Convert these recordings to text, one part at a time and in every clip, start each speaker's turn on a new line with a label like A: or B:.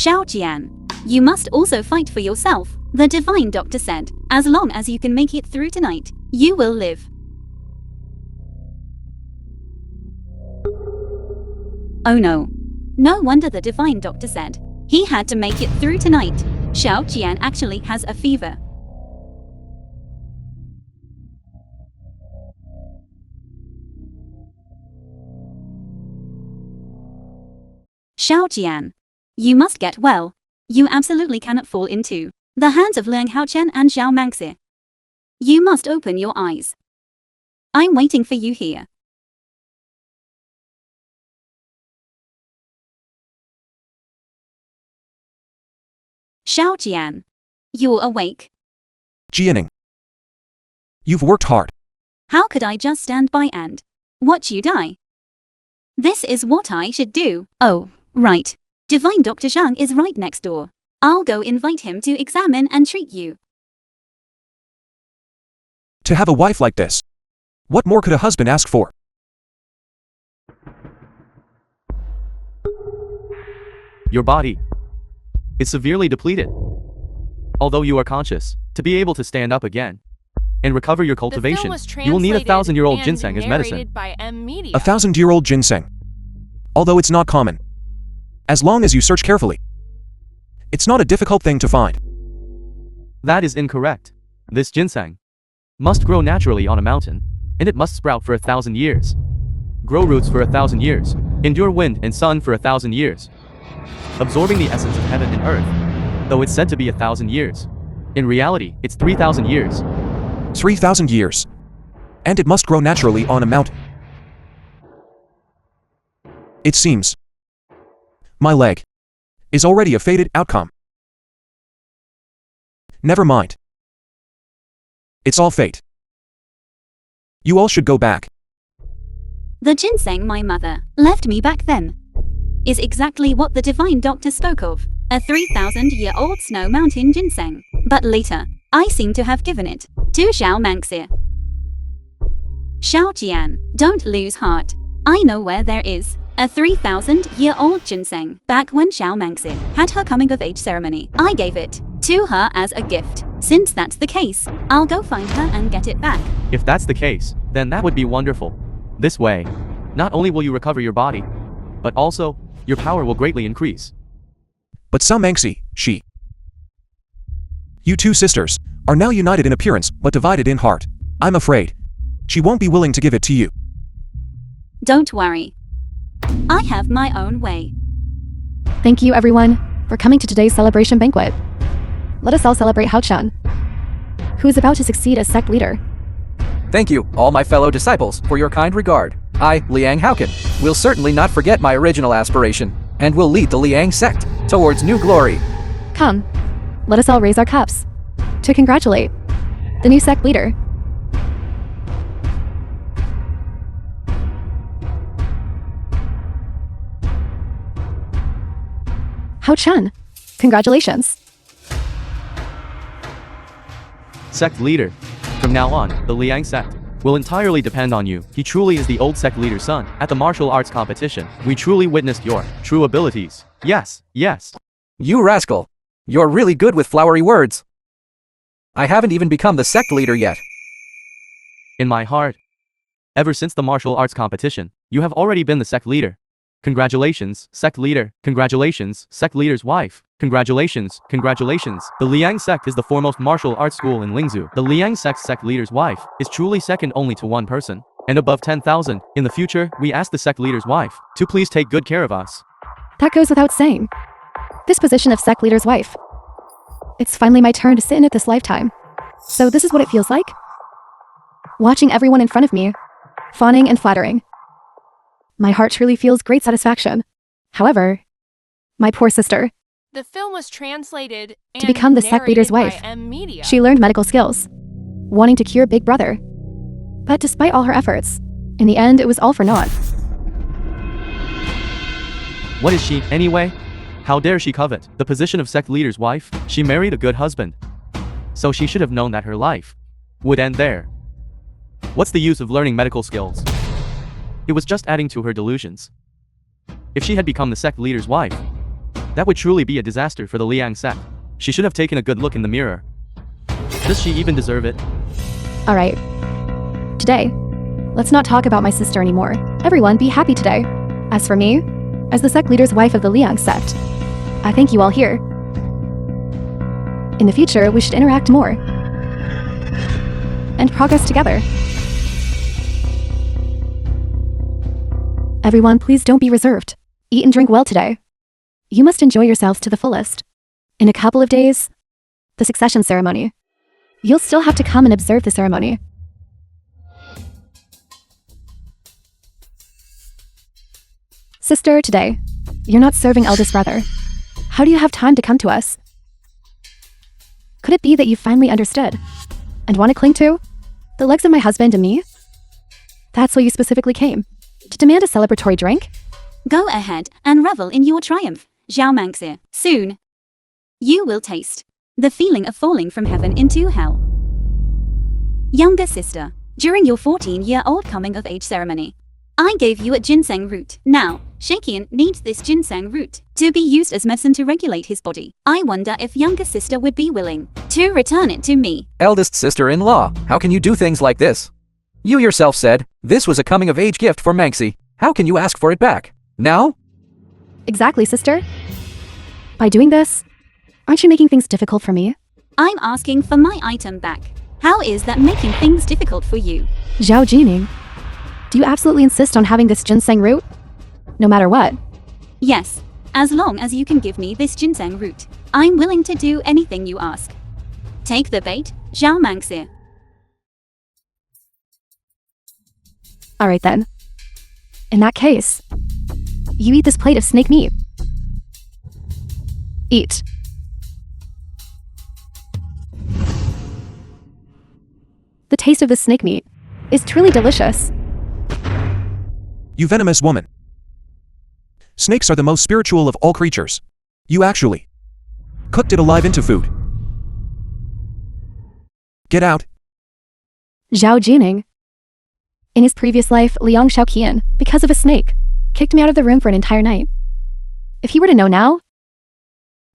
A: Xiao Jian, you must also fight for yourself, the divine doctor said. As long as you can make it through tonight, you will live. Oh no. No wonder the divine doctor said he had to make it through tonight. Xiao Jian actually has a fever. Xiao Jian, you must get well. You absolutely cannot fall into the hands of Liang Haochen and Zhao Mangxi. You must open your eyes. I'm waiting for you here. Xiao Jian, you're awake.
B: Jianing, you've worked hard.
A: How could I just stand by and watch you die? This is what I should do. Oh, right. Divine Dr. Zhang is right next door. I'll go invite him to examine and treat you.
B: To have a wife like this, what more could a husband ask for?
C: Your body is severely depleted. Although you are conscious, to be able to stand up again and recover your cultivation, you will need a 1,000-year-old ginseng as medicine.
B: A 1,000-year-old ginseng. Although it's not common. As long as you search carefully, it's not a difficult thing to find.
C: That is incorrect. This ginseng must grow naturally on a mountain, and it must sprout for 1,000 years. Grow roots for 1,000 years, endure wind and sun for 1,000 years, absorbing the essence of heaven and earth, though it's said to be 1,000 years. In reality, it's 3,000 years.
B: 3,000 years. And it must grow naturally on a mountain. It seems my leg is already a fated outcome. Never mind. It's all fate. You all should go back.
A: The ginseng my mother left me back then is exactly what the divine doctor spoke of, a 3,000-year-old snow mountain ginseng. But later, I seem to have given it to Zhao Mangxi. Xiao Jian, don't lose heart. I know where there is a 3,000-year-old ginseng. Back when Zhao Mangxi had her coming-of-age ceremony, I gave it to her as a gift. Since that's the case, I'll go find her and get it back.
C: If that's the case, then that would be wonderful. This way, not only will you recover your body, but also, your power will greatly increase.
B: But Zhao Mangxi, you two sisters are now united in appearance but divided in heart. I'm afraid she won't be willing to give it to you.
A: Don't worry. I have my own way.
D: Thank you, everyone, for coming to today's celebration banquet. Let us all celebrate Hao Chen, who is about to succeed as sect leader.
E: Thank you, all my fellow disciples, for your kind regard. I, Liang Haochen, will certainly not forget my original aspiration, and will lead the Liang sect towards new glory.
D: Come, let us all raise our cups to congratulate the new sect leader. Hao Chen, congratulations.
C: Sect leader. From now on, the Liang sect will entirely depend on you. He truly is the old sect leader's son. At the martial arts competition, we truly witnessed your true abilities. Yes, yes.
E: You rascal. You're really good with flowery words. I haven't even become the sect leader yet.
C: In my heart, ever since the martial arts competition, you have already been the sect leader. Congratulations, sect leader. Congratulations, sect leader's wife. Congratulations, congratulations. The Liang sect is the foremost martial arts school in Lingzhou. The Liang sect's sect leader's wife is truly second only to one person, and above 10,000. In the future, we ask the sect leader's wife to please take good care of us.
D: That goes without saying. This position of sect leader's wife. It's finally my turn to sit in it this lifetime. So this is what it feels like? Watching everyone in front of me, fawning and flattering. My heart truly feels great satisfaction. However, my poor sister,
F: the film was translated
D: to become the sect leader's wife, she learned medical skills, wanting to cure Big Brother. But despite all her efforts, in the end it was all for naught.
C: What is she, anyway? How dare she covet the position of sect leader's wife? She married a good husband, so she should have known that her life would end there. What's the use of learning medical skills? It was just adding to her delusions. If she had become the sect leader's wife, That would truly be a disaster for the Liang sect. She should have taken a good look in the mirror. Does she even deserve it?
D: Alright. Today, let's not talk about my sister anymore. Everyone be happy today. As for me, as the sect leader's wife of the Liang sect, I thank you all here. In the future, we should interact more. And progress together. Everyone, please don't be reserved. Eat and drink well today. You must enjoy yourselves to the fullest. In a couple of days, the succession ceremony. You'll still have to come and observe the ceremony. Sister, today, you're not serving eldest brother. How do you have time to come to us? Could it be that you finally understood and want to cling to the legs of my husband and me? That's why you specifically came, to demand a celebratory drink?
A: Go ahead and revel in your triumph, Zhao Mangxi. Soon, you will taste the feeling of falling from heaven into hell. Younger sister, during your 14-year-old coming-of-age ceremony, I gave you a ginseng root. Now, Shakian needs this ginseng root to be used as medicine to regulate his body. I wonder if younger sister would be willing to return it to me.
E: Eldest sister-in-law, how can you do things like this? You yourself said, this was a coming-of-age gift for Mangxi. How can you ask for it back? Now?
D: Exactly, sister. By doing this, aren't you making things difficult for me?
A: I'm asking for my item back. How is that making things difficult for you?
D: Zhao Jining, do you absolutely insist on having this ginseng root? No matter what?
A: Yes, as long as you can give me this ginseng root, I'm willing to do anything you ask. Take the bait, Zhao Mangxi.
D: Alright then. In that case, you eat this plate of snake meat. Eat. The taste of the snake meat is truly delicious.
B: You venomous woman. Snakes are the most spiritual of all creatures. You actually cooked it alive into food. Get out.
D: Zhao Jining. In his previous life, Liang Shaoqian, because of a snake, kicked me out of the room for an entire night. If he were to know now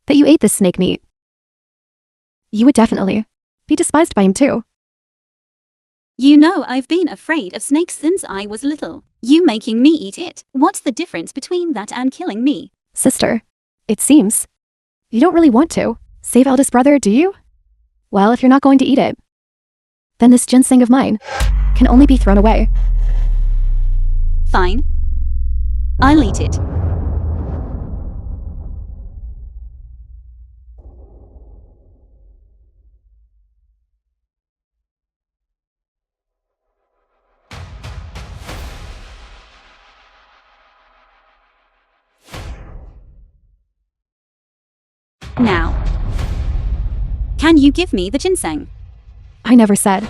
D: that you ate this snake meat, you would definitely be despised by him too.
A: You know I've been afraid of snakes since I was little. You making me eat it. What's the difference between that and killing me?
D: Sister, it seems you don't really want to save eldest brother, do you? Well, if you're not going to eat it, then this ginseng of mine can only be thrown away.
A: Fine. I'll eat it. Now, can you give me the ginseng?
D: I never said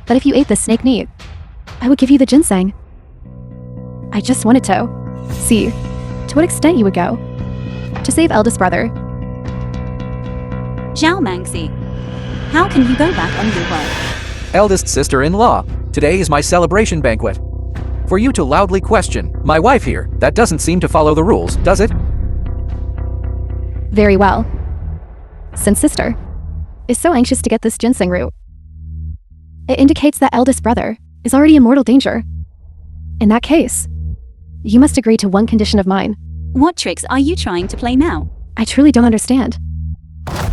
D: that if you ate the snake meat, I would give you the ginseng. I just wanted to see to what extent you would go to save eldest brother.
A: Zhao Mangxi, how can you go back on your word?
E: Eldest sister-in-law, today is my celebration banquet. For you to loudly question my wife here, that doesn't seem to follow the rules, does it?
D: Very well. Since sister is so anxious to get this ginseng root, it indicates that eldest brother is already in mortal danger. In that case, you must agree to one condition of mine.
A: What tricks are you trying to play now?
D: I truly don't understand.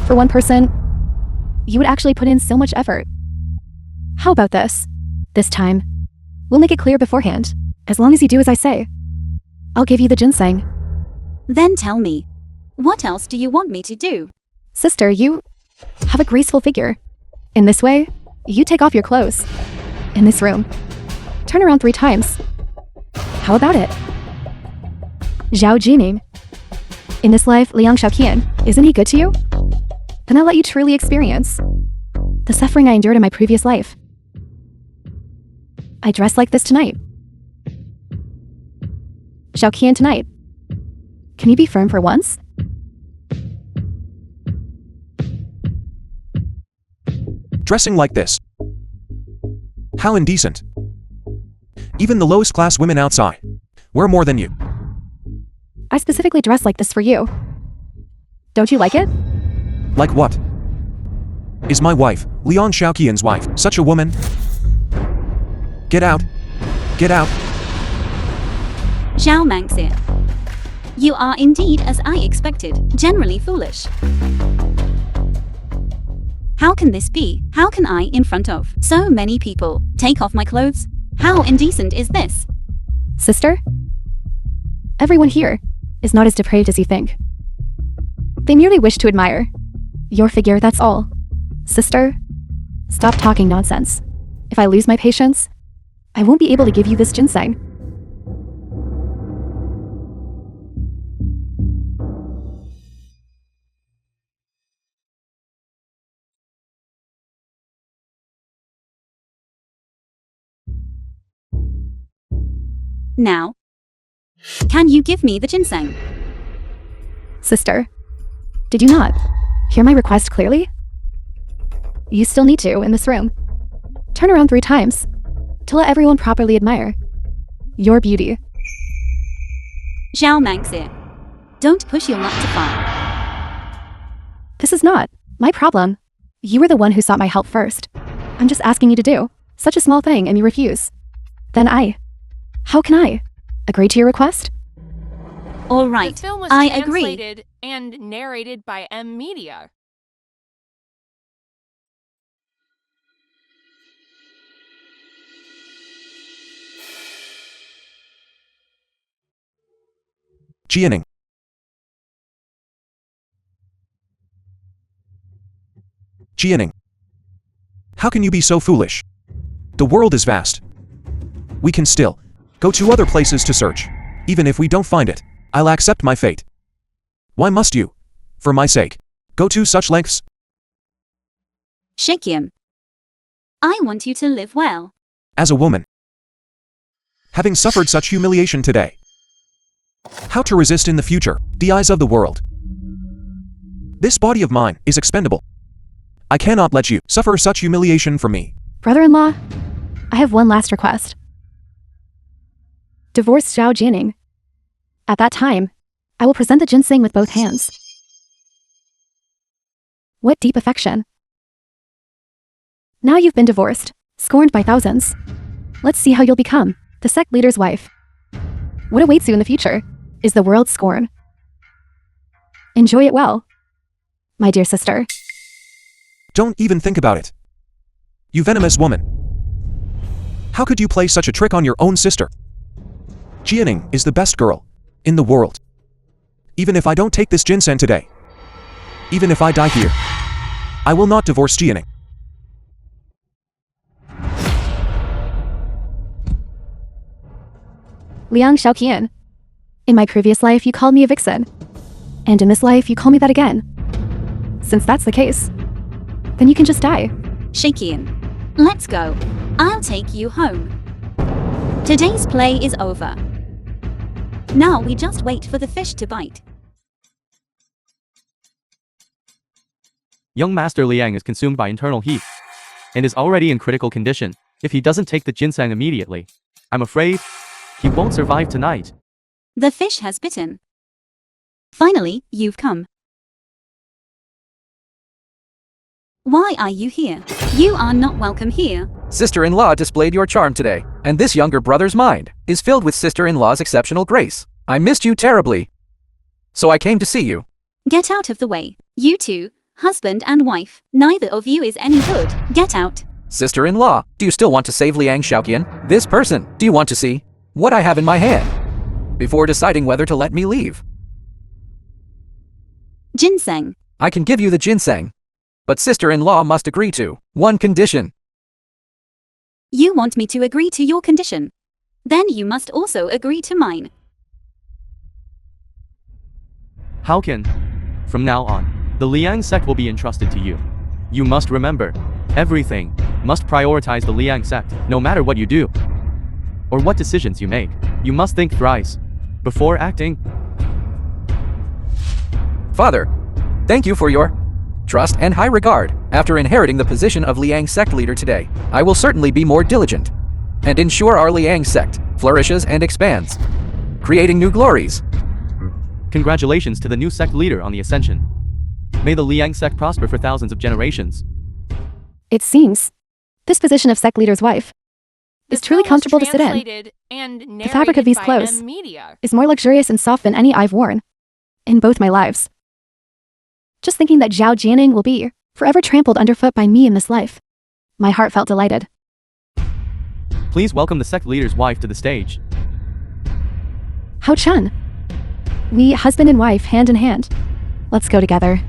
D: For one person, you would actually put in so much effort. How about this? This time, we'll make it clear beforehand. As long as you do as I say, I'll give you the ginseng.
A: Then tell me, what else do you want me to do?
D: Sister, you have a graceful figure. In this way, you take off your clothes. In this room, turn around 3 times. How about it? Zhao Jining. In this life, Liang Shaoqian, isn't he good to you? Then I'll let you truly experience the suffering I endured in my previous life. I dress like this tonight. Shaoqian tonight. Can you be firm for once?
B: Dressing like this. How indecent. Even the lowest class women outside wear more than you.
D: I specifically dressed like this for you. Don't you like it?
B: Like what? Is my wife, Liang Shaoqian's wife, such a woman? Get out. Get out.
A: Zhao Mangxie. You are indeed, as I expected, generally foolish. How can this be? How can I, in front of so many people, take off my clothes? How indecent is this?
D: Sister? Everyone here is not as depraved as you think. They merely wish to admire your figure, that's all. Sister, stop talking nonsense. If I lose my patience, I won't be able to give you this ginseng.
A: Now, can you give me the ginseng?
D: Sister, did you not hear my request clearly? You still need to in this room. Turn around 3 times to let everyone properly admire your beauty.
A: Zhao Mangxie. Don't push your luck too far.
D: This is not my problem. You were the one who sought my help first. I'm just asking you to do such a small thing and you refuse. Then how can I agree to your request?
A: All right,
F: The film was
A: I agree.
F: translated and narrated by M Media.
B: Jianing. Jianing. How can you be so foolish? The world is vast. We can still go to other places to search. Even if we don't find it, I'll accept my fate. Why must you, for my sake, go to such lengths?
A: Shakiam. I want you to live well.
B: As a woman, having suffered such humiliation today, how to resist in the future, the eyes of the world? This body of mine is expendable. I cannot let you suffer such humiliation from me.
D: Brother-in-law, I have one last request. Divorce Zhao Jianing. At that time, I will present the ginseng with both hands. What deep affection. Now you've been divorced, scorned by thousands. Let's see how you'll become the sect leader's wife. What awaits you in the future is the world's scorn. Enjoy it well, my dear sister.
B: Don't even think about it. You venomous woman. How could you play such a trick on your own sister? Jianing is the best girl in the world. Even if I don't take this ginseng today, even if I die here, I will not divorce Jianing.
D: Liang Shaoqian. In my previous life, you called me a vixen. And in this life, you call me that again. Since that's the case, then you can just die.
A: Shakiam. Let's go. I'll take you home. Today's play is over. Now we just wait for the fish to bite.
C: Young Master Liang is consumed by internal heat and is already in critical condition. If he doesn't take the ginseng immediately, I'm afraid he won't survive tonight.
A: The fish has bitten. Finally, you've come. Why are you here? You are not welcome here.
E: Sister-in-law displayed your charm today, and this younger brother's mind is filled with sister-in-law's exceptional grace. I missed you terribly, so I came to see you.
A: Get out of the way. You two, husband and wife, neither of you is any good. Get out.
E: Sister-in-law, do you still want to save Liang Shaoqian? This person, do you want to see what I have in my hand before deciding whether to let me leave?
A: Ginseng.
E: I can give you the ginseng, but sister-in-law must agree to one condition.
A: You want me to agree to your condition? Then you must also agree to mine.
C: How can? From now on, the Liang sect will be entrusted to you. You must remember, everything must prioritize the Liang sect, no matter what you do or what decisions you make. You must think thrice before acting.
E: Father, thank you for your trust and high regard. After inheriting the position of Liang sect leader today, I will certainly be more diligent and ensure our Liang sect flourishes and expands, creating new glories.
C: Congratulations to the new sect leader on the ascension. May the Liang sect prosper for thousands of generations.
D: It seems this position of sect leader's wife is truly comfortable to sit in.
F: The
D: fabric of these clothes
F: Media.
D: is more luxurious and soft than any I've worn in both my lives. Just thinking that Zhao Jianing will be forever trampled underfoot by me in this life, my heart felt delighted.
C: Please welcome the sect leader's wife to the stage.
D: Hao Chun. We husband and wife hand in hand. Let's go together.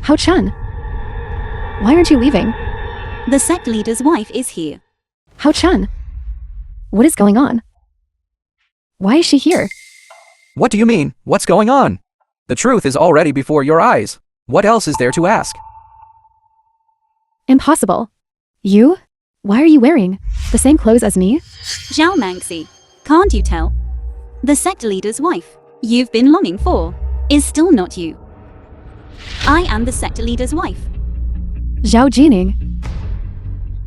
D: Hao Chun. Why aren't you leaving?
A: The sect leader's wife is here.
D: Hao Chun. What is going on? Why is she here?
E: What do you mean? What's going on? The truth is already before your eyes. What else is there to ask?
D: Impossible. You? Why are you wearing the same clothes as me?
A: Zhao Mangxi, can't you tell? The sect leader's wife you've been longing for is still not you. I am the sect leader's wife.
D: Zhao Jining.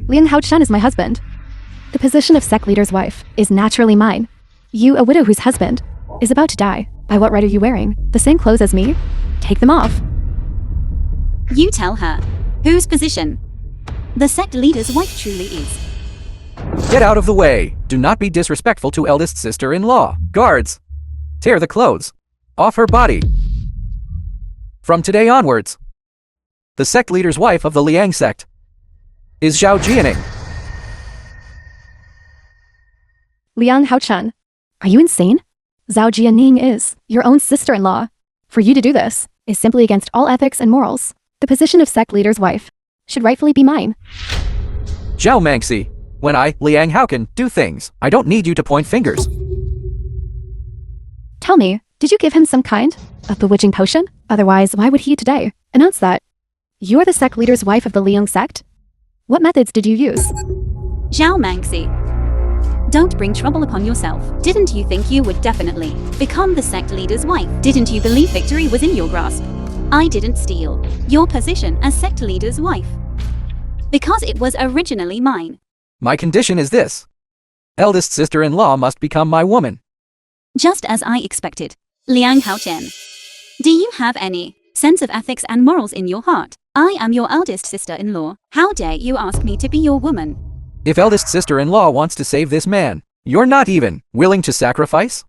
D: Liang Hao Chun is my husband. The position of sect leader's wife is naturally mine. You, a widow whose husband is about to die. By what right are you wearing the same clothes as me? Take them off.
A: You tell her whose position the sect leader's wife truly is.
E: Get out of the way. Do not be disrespectful to eldest sister-in-law. Guards, tear the clothes off her body. From today onwards, the sect leader's wife of the Liang sect is Zhao Jianing.
D: Liang Hao Chun, are you insane? Zhao Jianing is your own sister-in-law. For you to do this is simply against all ethics and morals. The position of sect leader's wife should rightfully be mine.
E: Zhao Mangxi, when I, Liang Haocan, do things, I don't need you to point fingers.
D: Tell me, did you give him some kind of bewitching potion? Otherwise, why would he today announce that you are the sect leader's wife of the Liang sect? What methods did you use?
A: Zhao Mangxi, don't bring trouble upon yourself. Didn't you think you would definitely become the sect leader's wife? Didn't you believe victory was in your grasp? I didn't steal your position as sect leader's wife because it was originally mine.
E: My condition is this. Eldest sister-in-law must become my woman.
A: Just as I expected. Liang Haochen, do you have any sense of ethics and morals in your heart? I am your eldest sister-in-law. How dare you ask me to be your woman?
E: If eldest sister-in-law wants to save this man, you're not even willing to sacrifice?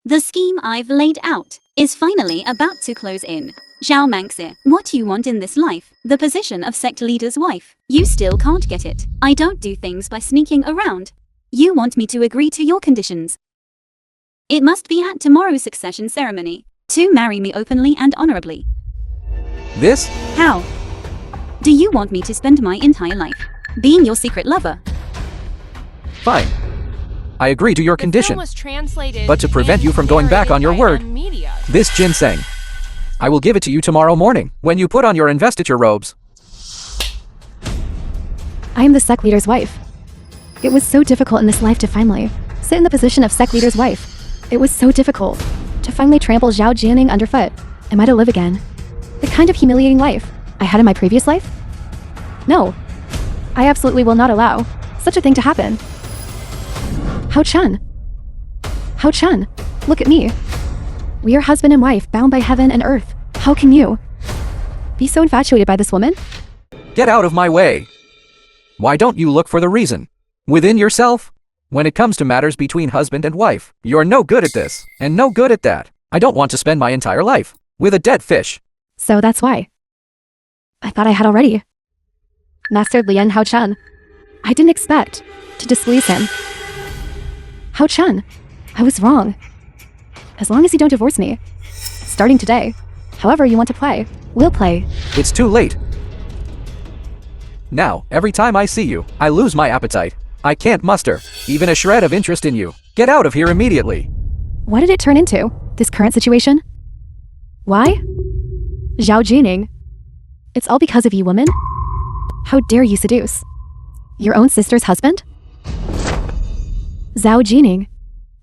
A: The scheme I've laid out is finally about to close in. Zhao Mangxi, what you want in this life, the position of sect leader's wife, you still can't get it. I don't do things by sneaking around. You want me to agree to your conditions. It must be at tomorrow's succession ceremony to marry me openly and honorably.
E: This?
A: How? Do you want me to spend my entire life being your secret lover?
E: Fine. I agree to your
F: The film
E: condition.
F: was translated
E: But to prevent
F: and
E: you from going back on your
F: narrated by
E: word,
F: Media.
E: this ginseng, I will give it to you tomorrow morning when you put on your investiture robes.
D: I am the sect leader's wife. It was so difficult in this life to finally sit in the position of sect leader's wife. It was so difficult to finally trample Zhao Jianing underfoot. Am I to live again the kind of humiliating life I had in my previous life? No. I absolutely will not allow such a thing to happen. Hao Chun. Hao Chun, look at me. We are husband and wife bound by heaven and earth. How can you be so infatuated by this woman?
E: Get out of my way. Why don't you look for the reason within yourself? When it comes to matters between husband and wife, you're no good at this, and no good at that. I don't want to spend my entire life with a dead fish.
D: So that's why. I thought I had already mastered Liang Hao Chun. I didn't expect to displease him. Hao Chun, I was wrong. As long as you don't divorce me, starting today, however you want to play, we'll play.
E: It's too late. Now, every time I see you, I lose my appetite. I can't muster even a shred of interest in you. Get out of here immediately.
D: What did it turn into, this current situation? Why? Zhao Jining. It's all because of you, woman. How dare you seduce your own sister's husband? Zhao Jining.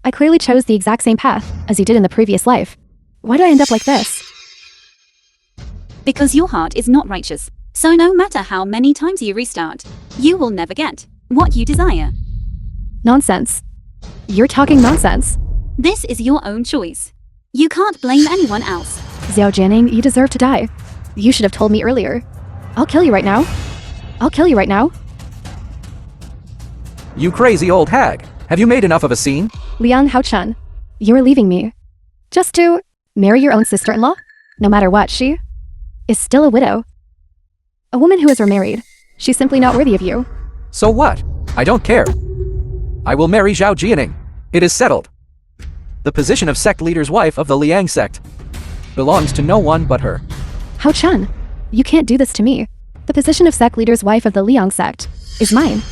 D: I clearly chose the exact same path as you did in the previous life. Why did I end up like this?
A: Because your heart is not righteous. So no matter how many times you restart, you will never get what you desire.
D: Nonsense. You're talking nonsense.
A: This is your own choice. You can't blame anyone else.
D: Xiao Jianing, you deserve to die. You should have told me earlier. I'll kill you right now. I'll kill you right now.
E: You crazy old hag. Have you made enough of a scene?
D: Liang Haochen, you're leaving me. Just to marry your own sister-in-law? No matter what, she is still a widow. A woman who is remarried. She's simply not worthy of you.
E: So what? I don't care. I will marry Zhao Jianing. It is settled. The position of sect leader's wife of the Liang sect belongs to no one but her.
D: Haochen, you can't do this to me. The position of sect leader's wife of the Liang sect is mine.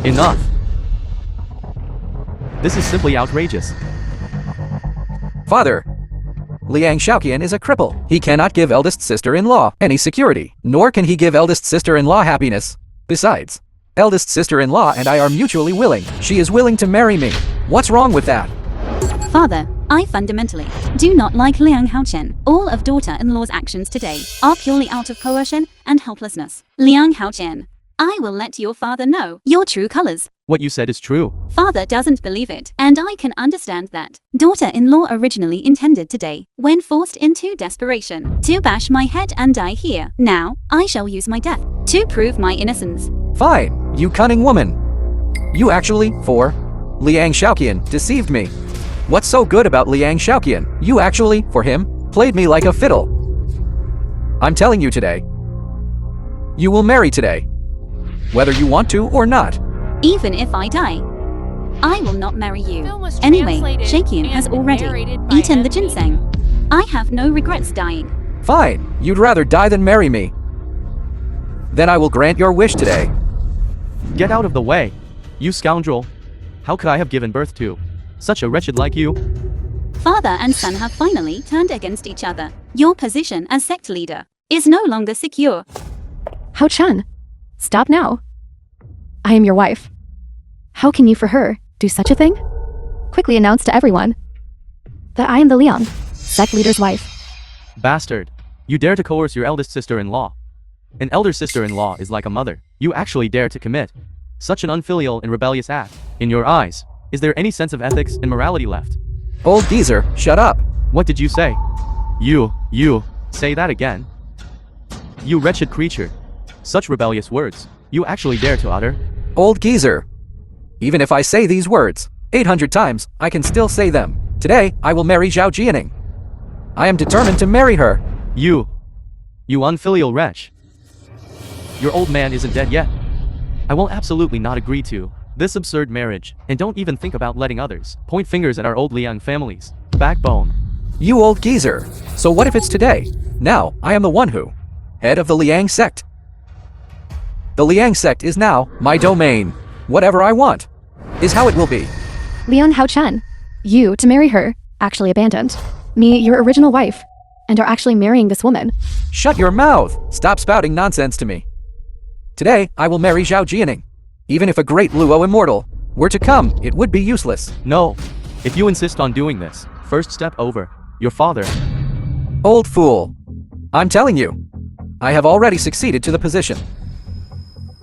C: Enough. This is simply outrageous.
E: Father, Liang Shaoqian is a cripple. He cannot give eldest sister-in-law any security, nor can he give eldest sister-in-law happiness. Besides, eldest sister-in-law and I are mutually willing. She is willing to marry me. What's wrong with that?
A: Father, I fundamentally do not like Liang Haochen. All of daughter-in-law's actions today are purely out of coercion and helplessness. Liang Haochen, I will let your father know your true colors.
C: What you said is true.
A: Father doesn't believe it, and I can understand that. Daughter-in-law originally intended today, when forced into desperation, to bash my head and die here. Now, I shall use my death to prove my innocence.
E: Fine, you cunning woman. You actually, Liang Shaoqian, deceived me. What's so good about Liang Shaoqian? You actually, for him, played me like a fiddle. I'm telling you today. You will marry today. Whether you want to or not.
A: Even if I die, I will not marry you.
F: Film was
A: Anyway,
F: translated
A: Shaoqian has
F: and
A: already
F: narrated by
A: eaten the
F: M.
A: ginseng. I have no regrets dying.
E: Fine, you'd rather die than marry me. Then I will grant your wish today.
C: Get out of the way. You scoundrel. How could I have given birth to such a wretched like you?
A: Father and son have finally turned against each other. Your position as sect leader is no longer secure.
D: Haochen, stop now. I am your wife. How can you for her do such a thing? Quickly announce to everyone that I am the Liang, sect leader's wife.
C: Bastard. You dare to coerce your eldest sister-in-law. An elder sister-in-law is like a mother. You actually dare to commit such an unfilial and rebellious act. In your eyes, is there any sense of ethics and morality left?
E: Old geezer, shut up.
C: What did you say? You, say that again. You wretched creature. Such rebellious words, you actually dare to utter?
E: Old geezer. Even if I say these words 800 times, I can still say them. Today, I will marry Zhao Jianing. I am determined to marry her.
C: You unfilial wretch. Your old man isn't dead yet. I will absolutely not agree to this absurd marriage, and don't even think about letting others point fingers at our old Liang family's backbone.
E: You old geezer. So what if it's today? Now, I am the one who, head of the Liang sect. The Liang sect is now my domain. Whatever I want is how it will be.
D: Liang Haochen, you, to marry her, actually abandoned me, your original wife, and are actually marrying this woman.
E: Shut your mouth. Stop spouting nonsense to me. Today, I will marry Zhao Jianing. Even if a great Luo immortal were to come, it would be useless.
C: No. If you insist on doing this, first step over your father.
E: Old fool. I'm telling you, I have already succeeded to the position.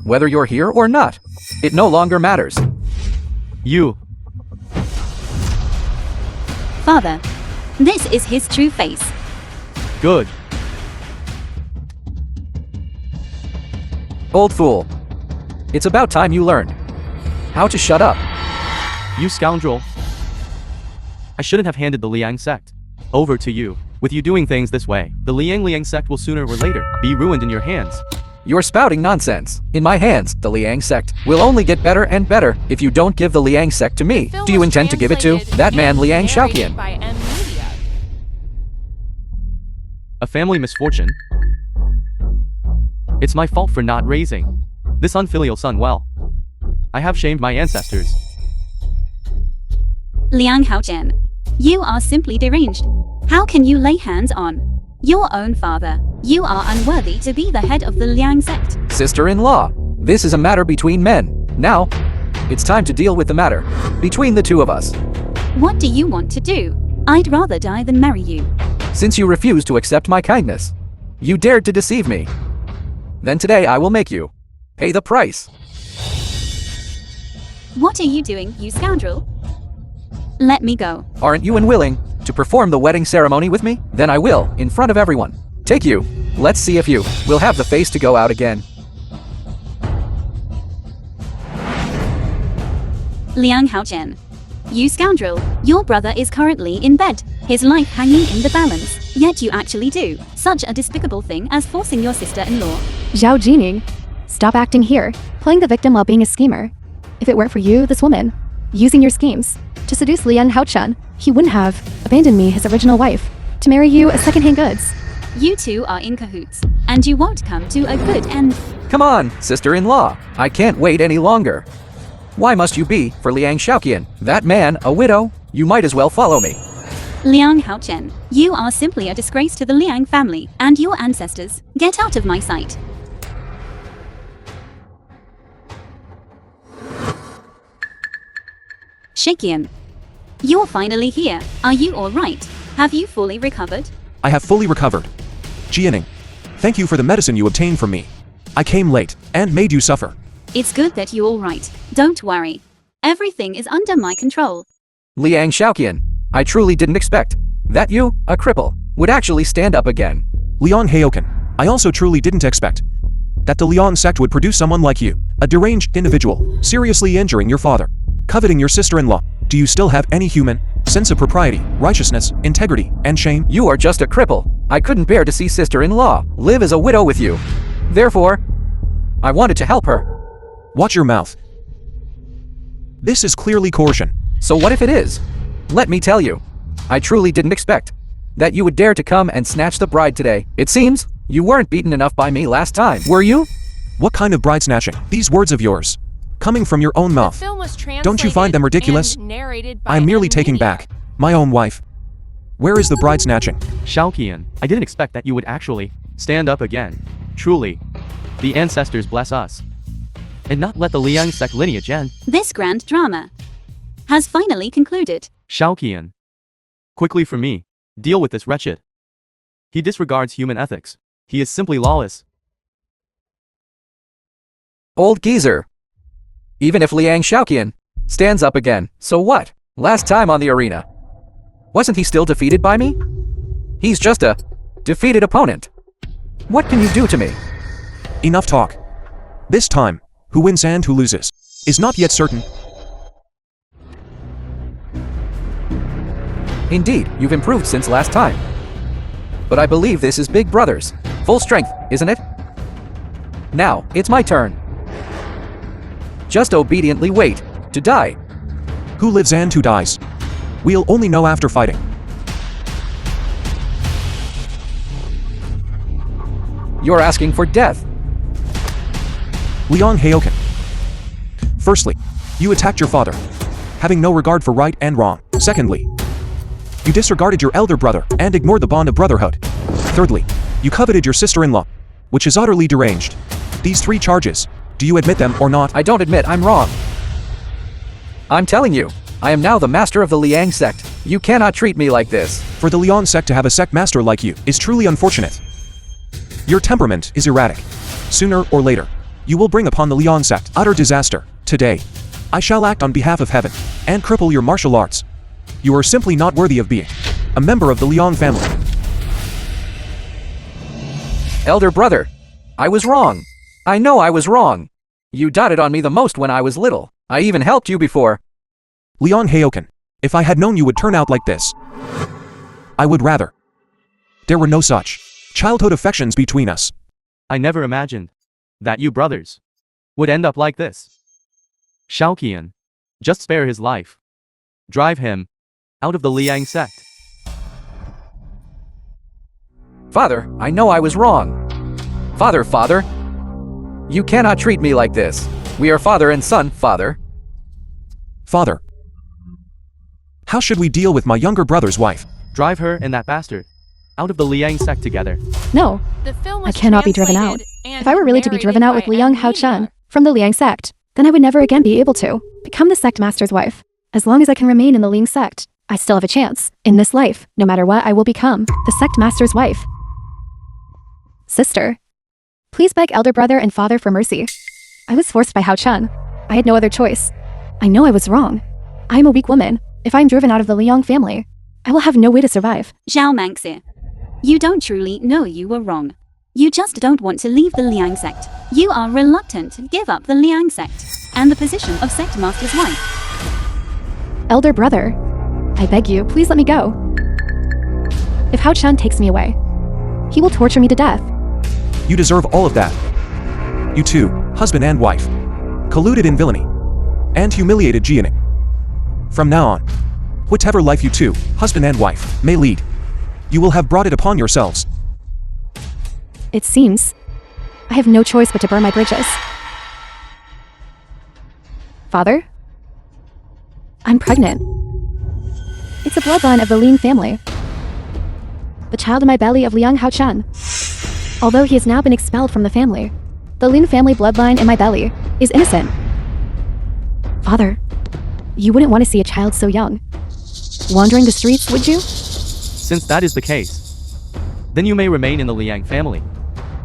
E: Whether you're here or not, it no longer matters.
C: You.
A: Father, this is his true face.
C: Good.
E: Old fool. It's about time you learned how to shut up.
C: You scoundrel. I shouldn't have handed the Liang sect over to you. With you doing things this way, the Liang sect will sooner or later be ruined in your hands.
E: You're spouting nonsense. In my hands, the Liang sect will only get better and better if you don't give the Liang sect to me.
F: Film
E: Do you
F: was
E: intend to give it to
F: translated
E: that man
F: and
E: Liang
F: narrated
E: Shaoqian?
F: by M.
C: A family misfortune. It's my fault for not raising this unfilial son well. I have shamed my ancestors.
A: Liang Haochen, you are simply deranged. How can you lay hands on your own father? You are unworthy to be the head of the Liang sect.
E: Sister-in-law, this is a matter between men. Now, it's time to deal with the matter between the two of us.
A: What do you want to do? I'd rather die than marry you.
E: Since you refused to accept my kindness, you dared to deceive me. Then today I will make you pay the price.
A: What are you doing, you scoundrel? Let me go.
E: Aren't you unwilling to perform the wedding ceremony with me? Then I will, in front of everyone. Take you. Let's see if you will have the face to go out again.
A: Liang Haochen. You scoundrel, your brother is currently in bed, his life hanging in the balance, yet you actually do such a despicable thing as forcing your sister-in-law.
D: Zhao Jining, stop acting here, playing the victim while being a schemer. If it weren't for you, this woman, using your schemes to seduce Liang Haochen, he wouldn't have abandoned me, his original wife, to marry you as second-hand goods.
A: You two are in cahoots, and you won't come to a good end.
E: Come on, sister-in-law. I can't wait any longer. Why must you be for Liang Shaoqian? That man, a widow? You might as well follow me.
A: Liang Haochen, you are simply a disgrace to the Liang family and your ancestors. Get out of my sight. Shaqian. You're finally here. Are you alright? Have you fully recovered?
B: I have fully recovered. Jianing, thank you for the medicine you obtained from me. I came late and made you suffer.
A: It's good that you're alright. Don't worry. Everything is under my control.
E: Liang Shaoqian, I truly didn't expect that you, a cripple, would actually stand up again.
B: Liang Haochen, I also truly didn't expect that the Liang sect would produce someone like you, a deranged individual, seriously injuring your father, coveting your sister-in-law. Do you still have any human sense of propriety, righteousness, integrity, and shame?
E: You are just a cripple. I couldn't bear to see sister-in-law live as a widow with you. Therefore, I wanted to help her.
B: Watch your mouth. This is clearly coercion.
E: So what if it is? Let me tell you, I truly didn't expect that you would dare to come and snatch the bride today. It seems you weren't beaten enough by me last time, were you?
B: What kind of bride snatching? These words of yours, coming from your own mouth. Don't you find them ridiculous? I'm merely taking back my own wife. Where is the bride snatching?
C: Shaoqian, I didn't expect that you would actually stand up again. Truly, the ancestors bless us. And not let the Liang sect lineage end.
A: This grand drama has finally concluded.
C: Shaoqian, quickly for me, deal with this wretched. He disregards human ethics. He is simply lawless.
E: Old geezer. Even if Liang Shaoqian stands up again, so what? Last time on the arena, wasn't he still defeated by me? He's just a defeated opponent. What can you do to me?
B: Enough talk. This time, who wins and who loses is not yet certain.
E: Indeed, you've improved since last time. But I believe this is Big Brother's full strength, isn't it? Now, it's my turn. Just obediently wait to die.
B: Who lives and who dies? We'll only know after fighting.
E: You're asking for death.
B: Liang Haochen. Firstly, you attacked your father, having no regard for right and wrong. Secondly, you disregarded your elder brother and ignored the bond of brotherhood. Thirdly, you coveted your sister-in-law, which is utterly deranged. These three charges, do you admit them or not?
E: I don't admit I'm wrong. I'm telling you, I am now the master of the Liang sect. You cannot treat me like this.
B: For the Liang sect to have a sect master like you is truly unfortunate. Your temperament is erratic. Sooner or later, you will bring upon the Liang sect utter disaster. Today, I shall act on behalf of heaven and cripple your martial arts. You are simply not worthy of being a member of the Liang family.
E: Elder brother, I was wrong. I know I was wrong. You doted on me the most when I was little. I even helped you before.
B: Liang Haochen, if I had known you would turn out like this, I would rather there were no such childhood affections between us.
C: I never imagined that you brothers would end up like this. Shaoqian, just spare his life. Drive him out of the Liang sect.
E: Father, I know I was wrong. Father, you cannot treat me like this. We are father and son, Father.
B: Father, how should we deal with my younger brother's wife?
C: Drive her and that bastard out of the Liang sect together.
D: No, I cannot be driven out. If I were really to be driven out with Liang Haochen from the Liang sect, then I would never again be able to become the sect master's wife. As long as I can remain in the Liang sect, I still have a chance. In this life, no matter what, I will become the sect master's wife. Sister, please beg elder brother and father for mercy. I was forced by Haochen. I had no other choice. I know I was wrong. I am a weak woman. If I am driven out of the Liang family, I will have no way to survive.
A: Zhao Mangxi. You don't truly know you were wrong. You just don't want to leave the Liang sect. You are reluctant to give up the Liang sect and the position of sect master's wife.
D: Elder brother, I beg you, please let me go. If Hao Chun takes me away, he will torture me to death.
B: You deserve all of that. You two, husband and wife, colluded in villainy and humiliated Jianing. From now on, whatever life you two, husband and wife, may lead, you will have brought it upon yourselves.
D: It seems I have no choice but to burn my bridges. Father? I'm pregnant. It's a bloodline of the Lin family. The child in my belly of Liang Haochun. Although he has now been expelled from the family, the Lin family bloodline in my belly is innocent. Father, you wouldn't want to see a child so young wandering the streets, would you?
C: Since that is the case, then you may remain in the Liang family.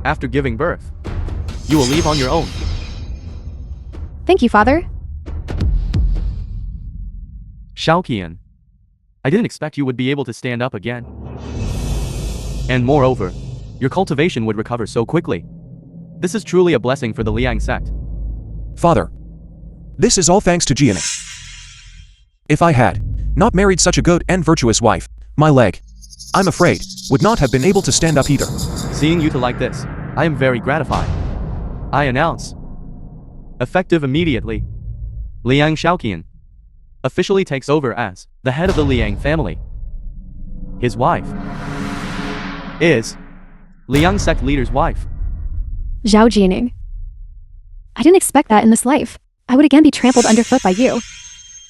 C: After giving birth, you will leave on your own.
D: Thank you, Father.
C: Xiaoqian, I didn't expect you would be able to stand up again. And moreover, your cultivation would recover so quickly. This is truly a blessing for the Liang sect.
B: Father, this is all thanks to Jianing. If I had not married such a good and virtuous wife, my leg, I'm afraid, would not have been able to stand up either.
C: Seeing you two like this, I am very gratified. I announce, effective immediately, Liang Xiaoqian officially takes over as the head of the Liang family. His wife is Liang sect leader's wife.
D: Zhao Jianing. I didn't expect that in this life. I would again be trampled underfoot by you.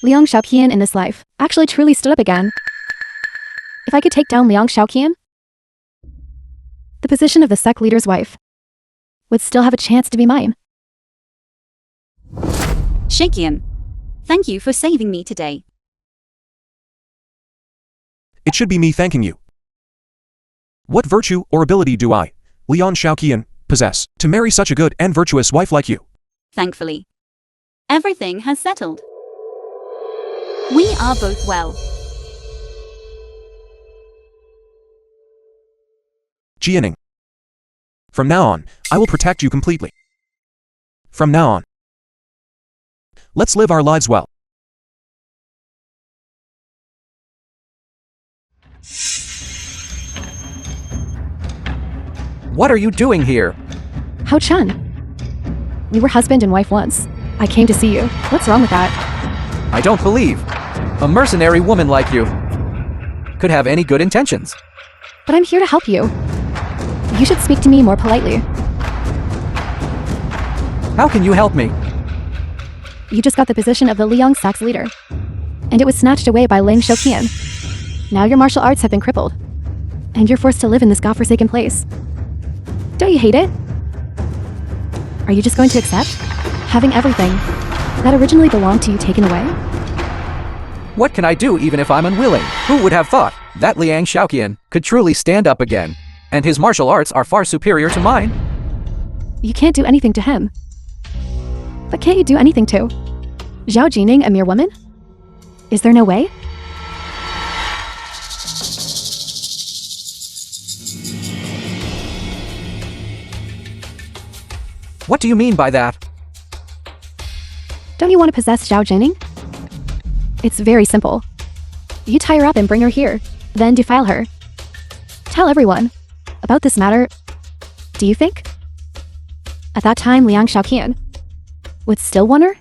D: Liang Xiaoqian in this life actually truly stood up again. If I could take down Liang Xiaoqian, the position of the sect leader's wife would still have a chance to be mine.
A: Shakian. Thank you for saving me today.
B: It should be me thanking you. What virtue or ability do I, Liang Xiaoqian, possess to marry such a good and virtuous wife like you?
A: Thankfully, everything has settled. We are both well.
B: Jianing. From now on, I will protect you completely. From now on, let's live our lives well.
E: What are you doing here?
D: Hao Chun. We were husband and wife once. I came to see you. What's wrong with that?
E: I don't believe a mercenary woman like you could have any good intentions.
D: But I'm here to help you. You should speak to me more politely.
E: How can you help me?
D: You just got the position of the Liang sect's leader, and it was snatched away by Ling Shouqian. Now your martial arts have been crippled, and you're forced to live in this godforsaken place. Don't you hate it? Are you just going to accept having everything that originally belonged to you taken away?
E: What can I do even if I'm unwilling? Who would have thought that Liang Xiaoqian could truly stand up again, and his martial arts are far superior to mine?
D: You can't do anything to him. But can't you do anything to Zhao Jining, a mere woman? Is there no way?
E: What do you mean by that?
D: Don't you want to possess Zhao Jining? It's very simple. You tie her up and bring her here, then defile her. Tell everyone about this matter. Do you think at that time Liang Xiaoqian would still want her?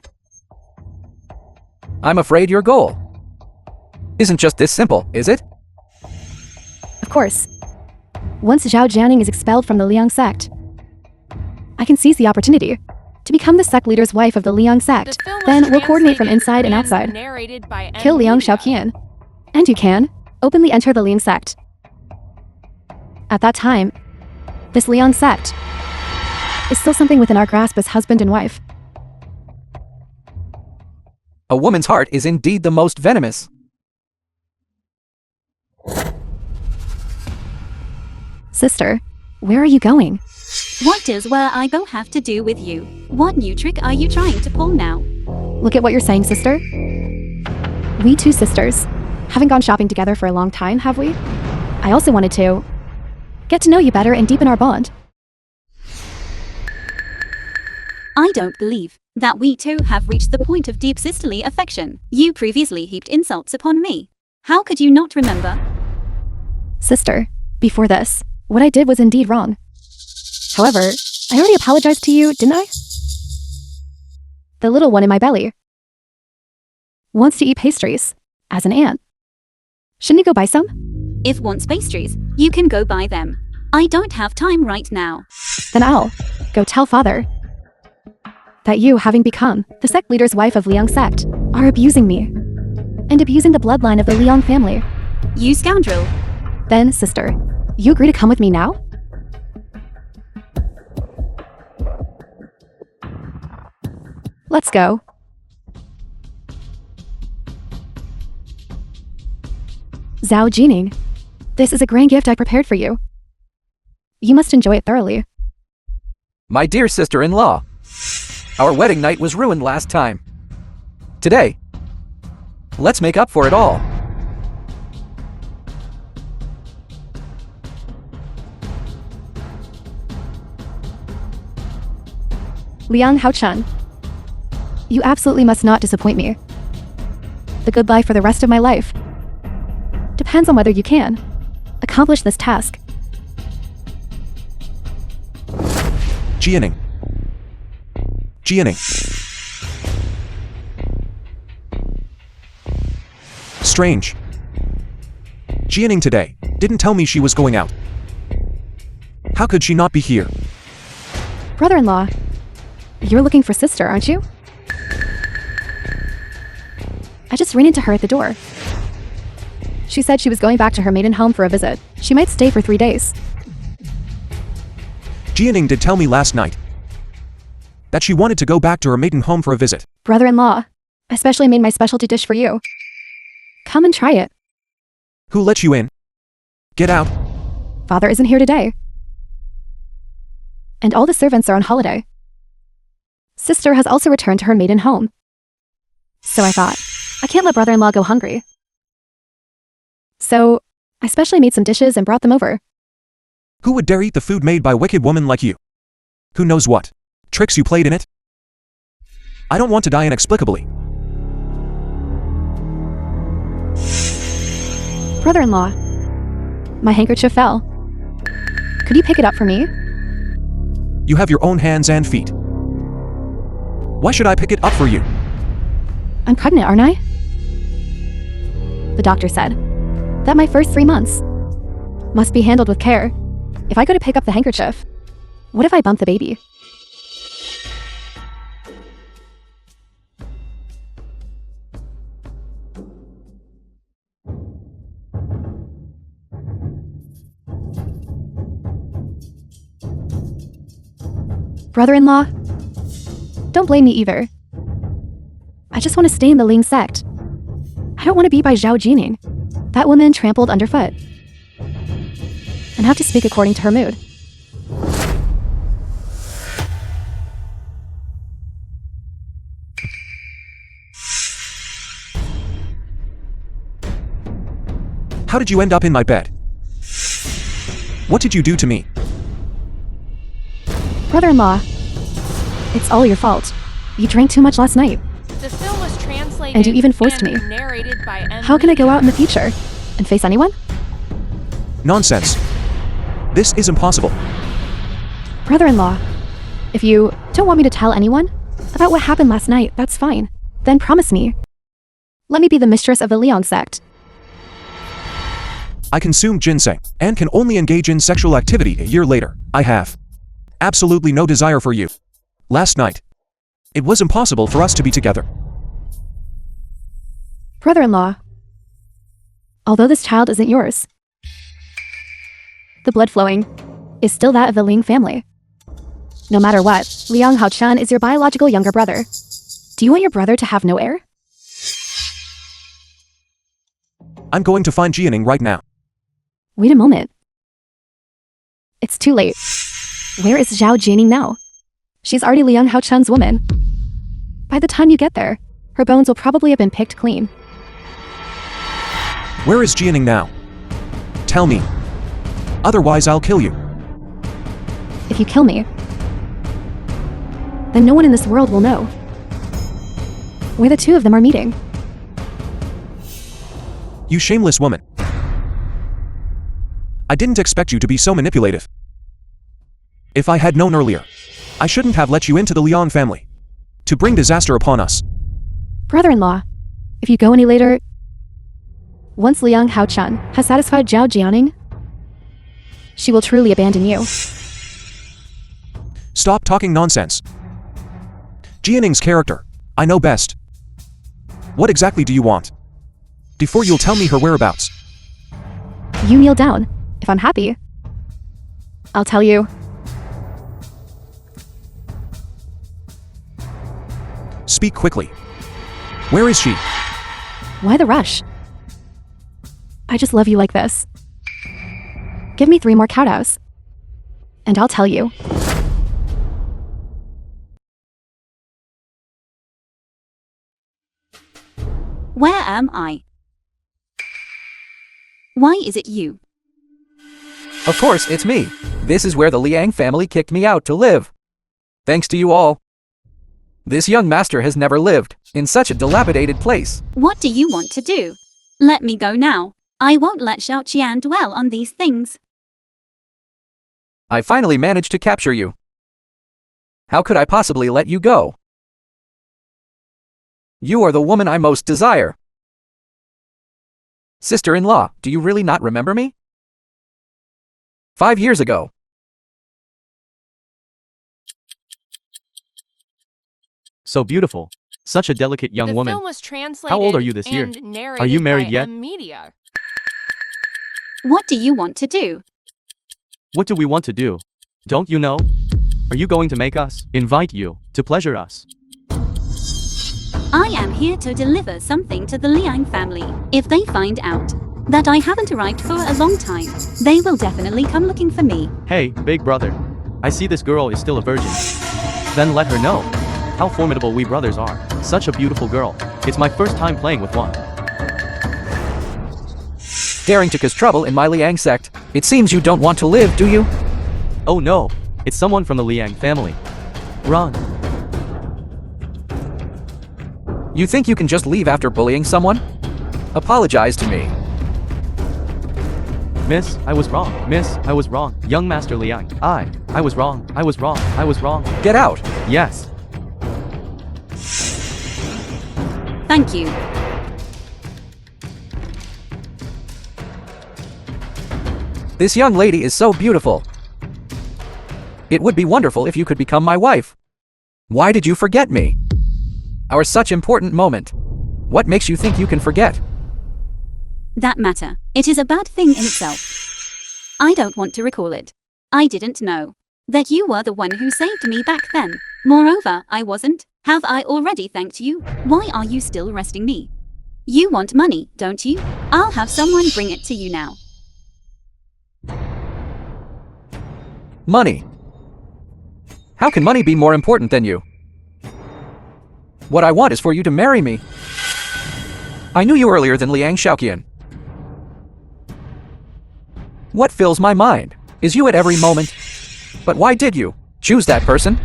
E: I'm afraid your goal isn't just this simple, is it?
D: Of course. Once Zhao Jianing is expelled from the Liang sect, I can seize the opportunity to become the sect leader's wife of the Liang sect.
F: The film was
D: Then we'll coordinate from
F: translated
D: inside and
F: and
D: outside.
F: narrated by
D: Kill Liang
F: Media.
D: Xiaoqian. And you can openly enter the Liang sect. At that time, this Liang sect is still something within our grasp as husband and wife.
E: A woman's heart is indeed the most venomous.
D: Sister, where are you going?
A: What does where I go have to do with you? What new trick are you trying to pull now?
D: Look at what you're saying, sister. We two sisters haven't gone shopping together for a long time, have we? I also wanted to get to know you better and deepen our bond.
A: I don't believe that we two have reached the point of deep sisterly affection. You previously heaped insults upon me. How could you not remember?
D: Sister, before this, what I did was indeed wrong. However, I already apologized to you, didn't I? The little one in my belly wants to eat pastries, as an aunt. Shouldn't you go buy some?
A: If wants pastries, you can go buy them. I don't have time right now.
D: Then I'll go tell father that you, having become the sect leader's wife of Liang sect, are abusing me and abusing the bloodline of the Liang family.
A: You scoundrel.
D: Then, sister, you agree to come with me now? Let's go. Zhao Jining, this is a grand gift I prepared for you. You must enjoy it thoroughly.
E: My dear sister-in-law, our wedding night was ruined last time. Today, let's make up for it all.
D: Liang Haochun, you absolutely must not disappoint me. The good life for the rest of my life depends on whether you can accomplish this task.
B: Jianing. Strange. Jianing today didn't tell me she was going out. How could she not be here?
D: Brother-in-law, you're looking for sister, aren't you? I just ran into her at the door. She said she was going back to her maiden home for a visit. She might stay for 3 days.
B: Jianing did tell me last night that she wanted to go back to her maiden home for a visit.
D: Brother-in-law, I specially made my specialty dish for you. Come and try it.
B: Who let you in? Get out.
D: Father isn't here today. And all the servants are on holiday. Sister has also returned to her maiden home. So I thought, I can't let brother-in-law go hungry. So, I specially made some dishes and brought them over.
B: Who would dare eat the food made by a wicked woman like you? Who knows what tricks you played in it? I don't want to die inexplicably.
D: Brother-in-law, my handkerchief fell. Could you pick it up for me?
B: You have your own hands and feet. Why should I pick it up for you?
D: I'm pregnant, aren't I? The doctor said that my first 3 months must be handled with care. If I go to pick up the handkerchief, what if I bump the baby? Brother-in-law, don't blame me either. I just want to stay in the Ling sect. I don't want to be by Zhao Jining, that woman trampled underfoot, and have to speak according to her mood.
B: How did you end up in my bed? What did you do to me?
D: Brother-in-law, it's all your fault. You drank too much last night.
F: The film was translated
D: And you even forced
F: and
D: me.
F: narrated by
D: How can I go out in the future and face anyone?
B: Nonsense. This is impossible.
D: Brother-in-law, if you don't want me to tell anyone about what happened last night, that's fine. Then promise me. Let me be the mistress of the Liang sect.
B: I consumed ginseng and can only engage in sexual activity a year later. I have absolutely no desire for you. Last night, it was impossible for us to be together.
D: Brother-in-law, although this child isn't yours, the blood flowing is still that of the Ling family. No matter what, Liang Haochun is your biological younger brother. Do you want your brother to have no heir?
B: I'm going to find Jianing right now.
D: Wait a moment. It's too late. Where is Zhao Jining now? She's already Liang Haochun's woman. By the time you get there, Her bones will probably have been picked clean.
B: Where is Jianing now? Tell me. Otherwise I'll kill you.
D: If you kill me, then no one in this world will know where the two of them are meeting.
B: You shameless woman. I didn't expect you to be so manipulative. If I had known earlier, I shouldn't have let you into the Liang family to bring disaster upon us.
D: Brother-in-law, if you go any later, once Liang Haochan has satisfied Zhao Jianing, she will truly abandon you.
B: Stop talking nonsense. Jianing's character, I know best. What exactly do you want? Before you'll tell me her whereabouts.
D: You kneel down. If I'm happy, I'll tell you.
B: Speak quickly. Where is she?
D: Why the rush? I just love you like this. Give me 3 more kowtows, and I'll tell you.
A: Where am I? Why is it you?
E: Of course, it's me. This is where the Liang family kicked me out to live. Thanks to you all. This young master has never lived in such a dilapidated place.
A: What do you want to do? Let me go now. I won't let Xiao Qian dwell on these things.
E: I finally managed to capture you. How could I possibly let you go? You are the woman I most desire. Sister-in-law, do you really not remember me? 5 years ago.
C: So beautiful. Such a delicate young
F: The
C: woman.
F: film was translated
C: How old are you this year?
F: and narrated
C: Are you married
F: by
C: yet?
F: Media.
A: What do you want to do?
C: What do we want to do? Don't you know? Are you going to make us invite you to pleasure us?
A: I am here to deliver something to the Liang family. If they find out that I haven't arrived for a long time, they will definitely come looking for me.
C: Hey, big brother. I see this girl is still a virgin. Then let her know how formidable we brothers are. Such a beautiful girl. It's my first time playing with one.
E: Daring to cause trouble in my Liang sect. It seems you don't want to live, do you?
C: Oh no, it's someone from the Liang family. Run.
E: You think you can just leave after bullying someone? Apologize to me.
C: Miss, I was wrong. Miss, I was wrong. Young Master Liang, I was wrong. I was wrong. I was wrong.
E: Get out!
C: Yes.
A: Thank you.
E: This young lady is so beautiful. It would be wonderful if you could become my wife. Why did you forget me? Our such important moment. What makes you think you can forget?
A: That matter. It is a bad thing in itself. I don't want to recall it. I didn't know that you were the one who saved me back then. Moreover, I wasn't. Have I already thanked you? Why are you still arresting me? You want money, don't you? I'll have someone bring it to you now.
E: Money. How can money be more important than you? What I want is for you to marry me. I knew you earlier than Liang Shaoqian. What fills my mind is you at every moment. But why did you choose that person?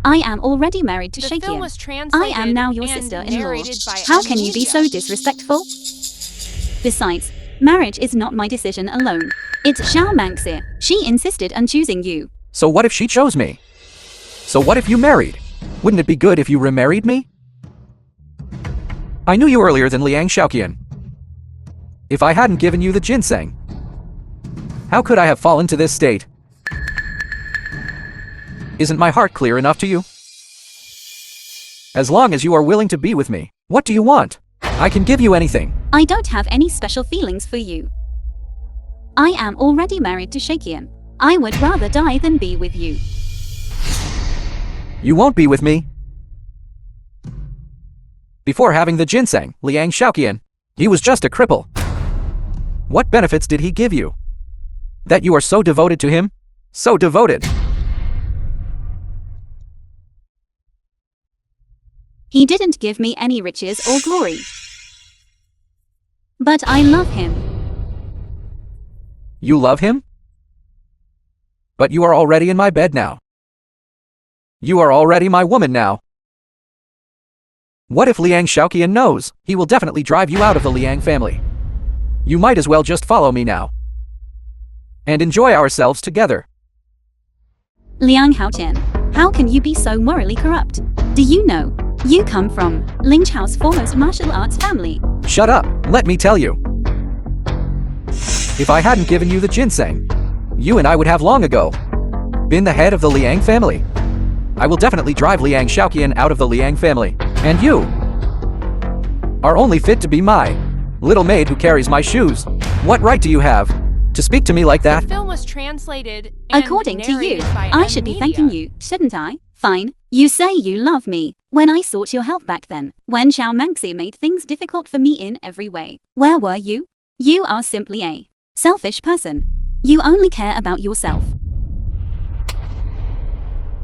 A: I am already married to
F: The film
A: Shakian.
F: was
A: I
F: translated
A: am now your
F: and
A: sister-in-law.
F: narrated by
A: How can you be
F: Media.
A: so disrespectful? Besides, marriage is not my decision alone. It's Xiao Mangxi. She insisted on choosing you.
E: So what if she chose me? So what if you married? Wouldn't it be good if you remarried me? I knew you earlier than Liang Shaoqian. If I hadn't given you the ginseng, how could I have fallen to this state? Isn't my heart clear enough to you? As long as you are willing to be with me, what do you want? I can give you anything.
A: I don't have any special feelings for you. I am already married to Shakian. I would rather die than be with you.
E: You won't be with me. Before having the ginseng, Liang Shaoqian, he was just a cripple. What benefits did he give you? That you are so devoted to him? So
A: He didn't give me any riches or glory. But I love him.
E: You love him? But you are already in my bed now. You are already my woman now. What if Liang Shaoqian knows? He will definitely drive you out of the Liang family. You might as well just follow me now. And enjoy ourselves together.
A: Liang Haotian, how can you be so morally corrupt? Do you know, you come from Ling Chao's foremost martial arts family?
E: Shut up, let me tell you. If I hadn't given you the ginseng, you and I would have long ago been the head of the Liang family. I will definitely drive Liang Shaoqian out of the Liang family. And you are only fit to be my little maid who carries my shoes. What right do you have to speak to me like that?
F: The film was translated and
A: According to you,
F: narrated by
A: I should be
F: Media.
A: thanking you, shouldn't I? Fine. You say you love me. When I sought your help back then, when Xiao Mangxi made things difficult for me in every way, where were you? You are simply a selfish person. You only care about yourself.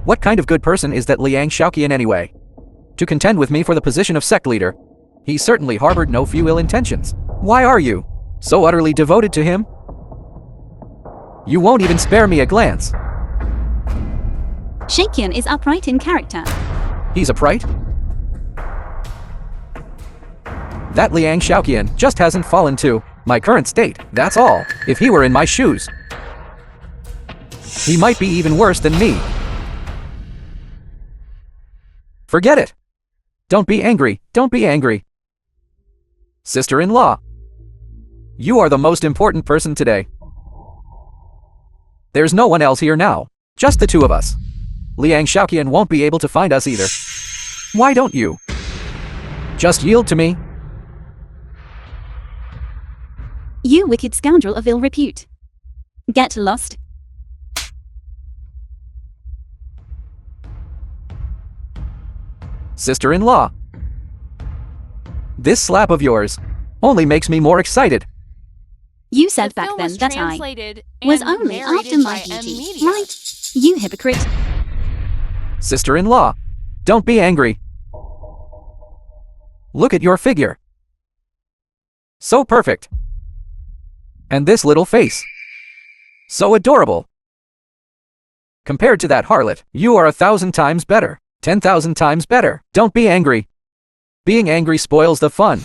E: What kind of good person is that Liang Shaoqian anyway? To contend with me for the position of sect leader, he certainly harbored no few ill intentions. Why are you so utterly devoted to him? You won't even spare me a glance.
A: Shaoqian is upright in character.
E: He's upright? That Liang Shaoqian just hasn't fallen to my current state, that's all. If he were in my shoes, he might be even worse than me. Forget it. Don't be angry, don't be angry. Sister-in-law, you are the most important person today. There's no one else here now, just the two of us. Liang Shaoqian won't be able to find us either. Why don't you just yield to me?
A: You wicked scoundrel of ill repute. Get lost.
E: Sister-in-law, this slap of yours only makes me more excited.
A: You said
F: The
A: back
F: film
A: then
F: was
A: that I
F: translated
A: was
F: and
A: only
F: narrated
A: after my
F: by
A: beauty,
F: Media.
A: right? You hypocrite.
E: Sister-in-law, don't be angry. Look at your figure. So perfect. And this little face. So adorable. Compared to that harlot, you are 1,000 times better. 10,000 times better. Don't be angry. Being angry spoils the fun.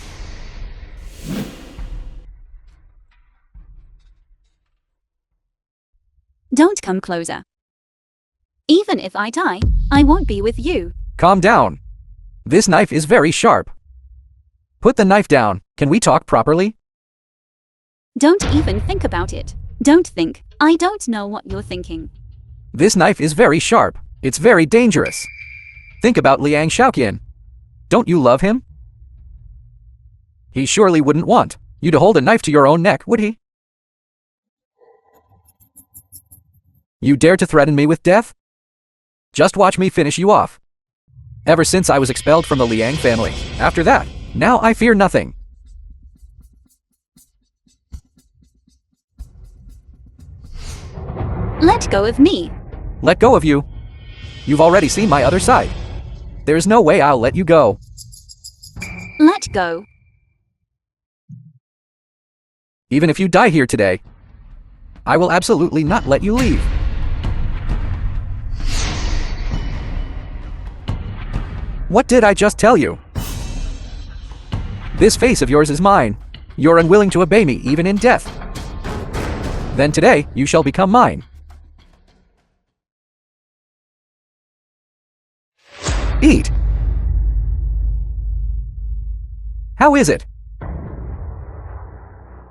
A: Don't come closer. Even if I die, I won't be with you.
E: Calm down. This knife is very sharp. Put the knife down. Can we talk properly?
A: Don't even think about it. Don't think. I don't know what you're thinking.
E: This knife is very sharp. It's very dangerous. Think about Liang Shaoqian. Don't you love him? He surely wouldn't want you to hold a knife to your own neck, would he? You dare to threaten me with death? Just watch me finish you off. Ever since I was expelled from the Liang family, after that, now I fear nothing.
A: Let go of me.
E: Let go of you. You've already seen my other side. There's no way I'll let you go.
A: Let go.
E: Even if you die here today, I will absolutely not let you leave. What did I just tell you? This face of yours is mine. You're unwilling to obey me even in death. Then today, you shall become mine. Eat. How is it?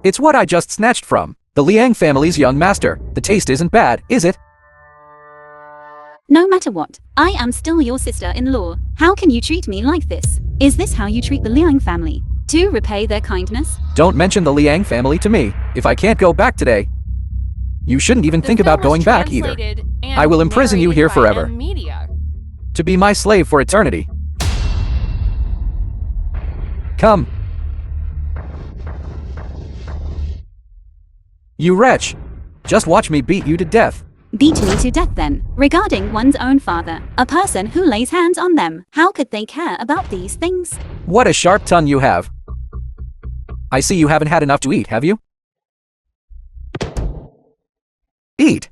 E: It's what I just snatched from the Liang family's young master. The taste isn't bad, is it?
A: No matter what, I am still your sister-in-law. How can you treat me like this? Is this how you treat the Liang family? To repay their kindness?
E: Don't mention the Liang family to me. If I can't go back today, you shouldn't even think about going back either. I will imprison you here forever.
F: Media.
E: To be my slave for eternity. Come. You wretch. Just watch me beat you to death.
A: Beat me to death then. Regarding one's own father, a person who lays hands on them, how could they care about these things?
E: What a sharp tongue you have. I see you haven't had enough to eat, have you? Eat.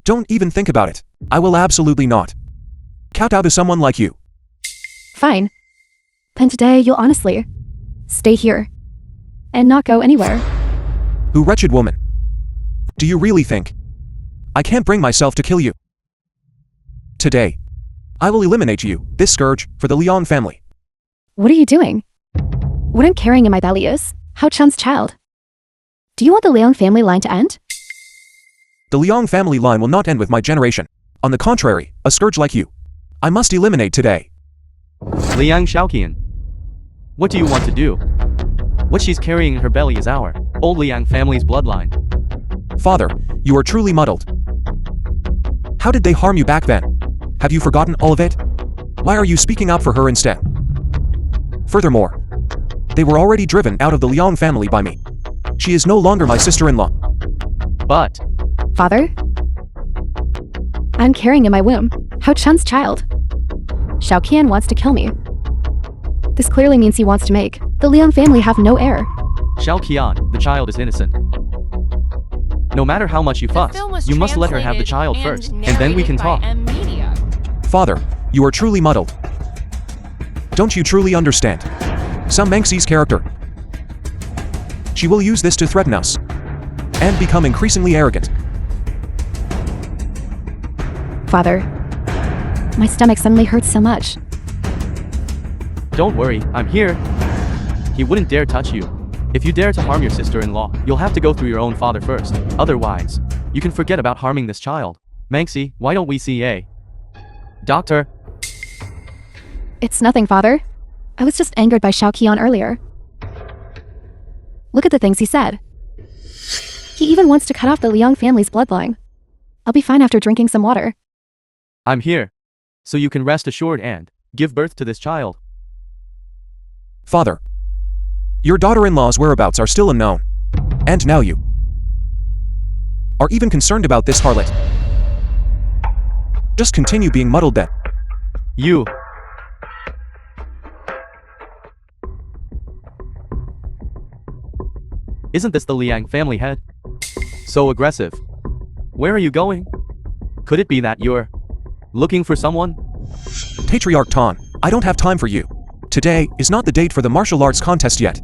B: Don't even think about it. I will absolutely not kowtow to someone like you.
D: Fine. Then today you'll honestly stay here and not go anywhere.
B: Who wretched woman. Do you really think I can't bring myself to kill you? Today, I will eliminate you, this scourge, for the Leon family.
D: What are you doing? What I'm carrying in my belly is Hao Chun's child. Do you want the Leon family line to end?
B: The Liang family line will not end with my generation. On the contrary, a scourge like you, I must eliminate today.
C: Liang Shaoqian. What do you want to do? What she's carrying in her belly is our old Liang family's bloodline.
B: Father, you are truly muddled. How did they harm you back then? Have you forgotten all of it? Why are you speaking out for her instead? Furthermore, they were already driven out of the Liang family by me. She is no longer my sister-in-law.
C: But
D: Father? I'm carrying in my womb Hao Chun's child. Xiao Qian wants to kill me. This clearly means he wants to make the Liang family have no heir.
C: Xiao Qian, the child is innocent. No matter how much you fuss, you must let her have the child first, and then we can talk.
B: Father, you are truly muddled. Don't you truly understand Some Mengxi's character? She will use this to threaten us and become increasingly arrogant.
D: Father, my stomach suddenly hurts so much.
C: Don't worry, I'm here. He wouldn't dare touch you. If you dare to harm your sister-in-law, you'll have to go through your own father first. Otherwise, you can forget about harming this child. Mengxi, why don't we see a doctor?
D: It's nothing, Father. I was just angered by Xiao Qian earlier. Look at the things he said. He even wants to cut off the Liang family's bloodline. I'll be fine after drinking some water.
C: I'm here. So you can rest assured and give birth to this child.
B: Father, your daughter-in-law's whereabouts are still unknown. And now you are even concerned about this harlot. Just continue being muddled then.
C: You. Isn't this the Liang family head? So aggressive. Where are you going? Could it be that you're looking for someone?
B: Patriarch Tan, I don't have time for you. Today is not the date for the martial arts contest yet.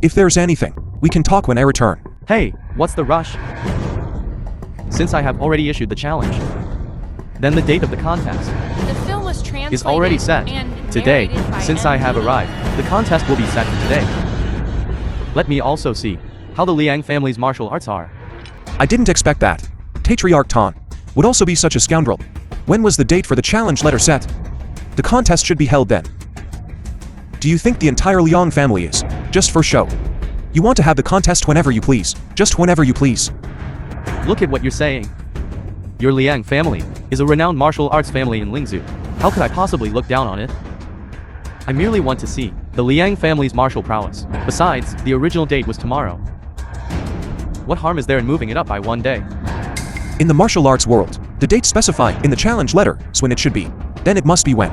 B: If there's anything, we can talk when I return.
C: Hey, what's the rush? Since I have already issued the challenge, then the date of the contest
F: The film was translated
C: is already set.
F: and
C: Today,
F: narrated by
C: since I have
F: M.
C: arrived, the contest will be set for today. Let me also see how the Liang family's martial arts are.
B: I didn't expect that. Patriarch Tan would also be such a scoundrel. When was the date for the challenge letter set? The contest should be held then. Do you think the entire Liang family is just for show? You want to have the contest whenever you please, just whenever you please.
C: Look at what you're saying. Your Liang family is a renowned martial arts family in Lingzhou. How could I possibly look down on it? I merely want to see the Liang family's martial prowess. Besides, the original date was tomorrow. What harm is there in moving it up by one day?
B: In the martial arts world, the date specified in the challenge letter is when it should be. Then it must be when.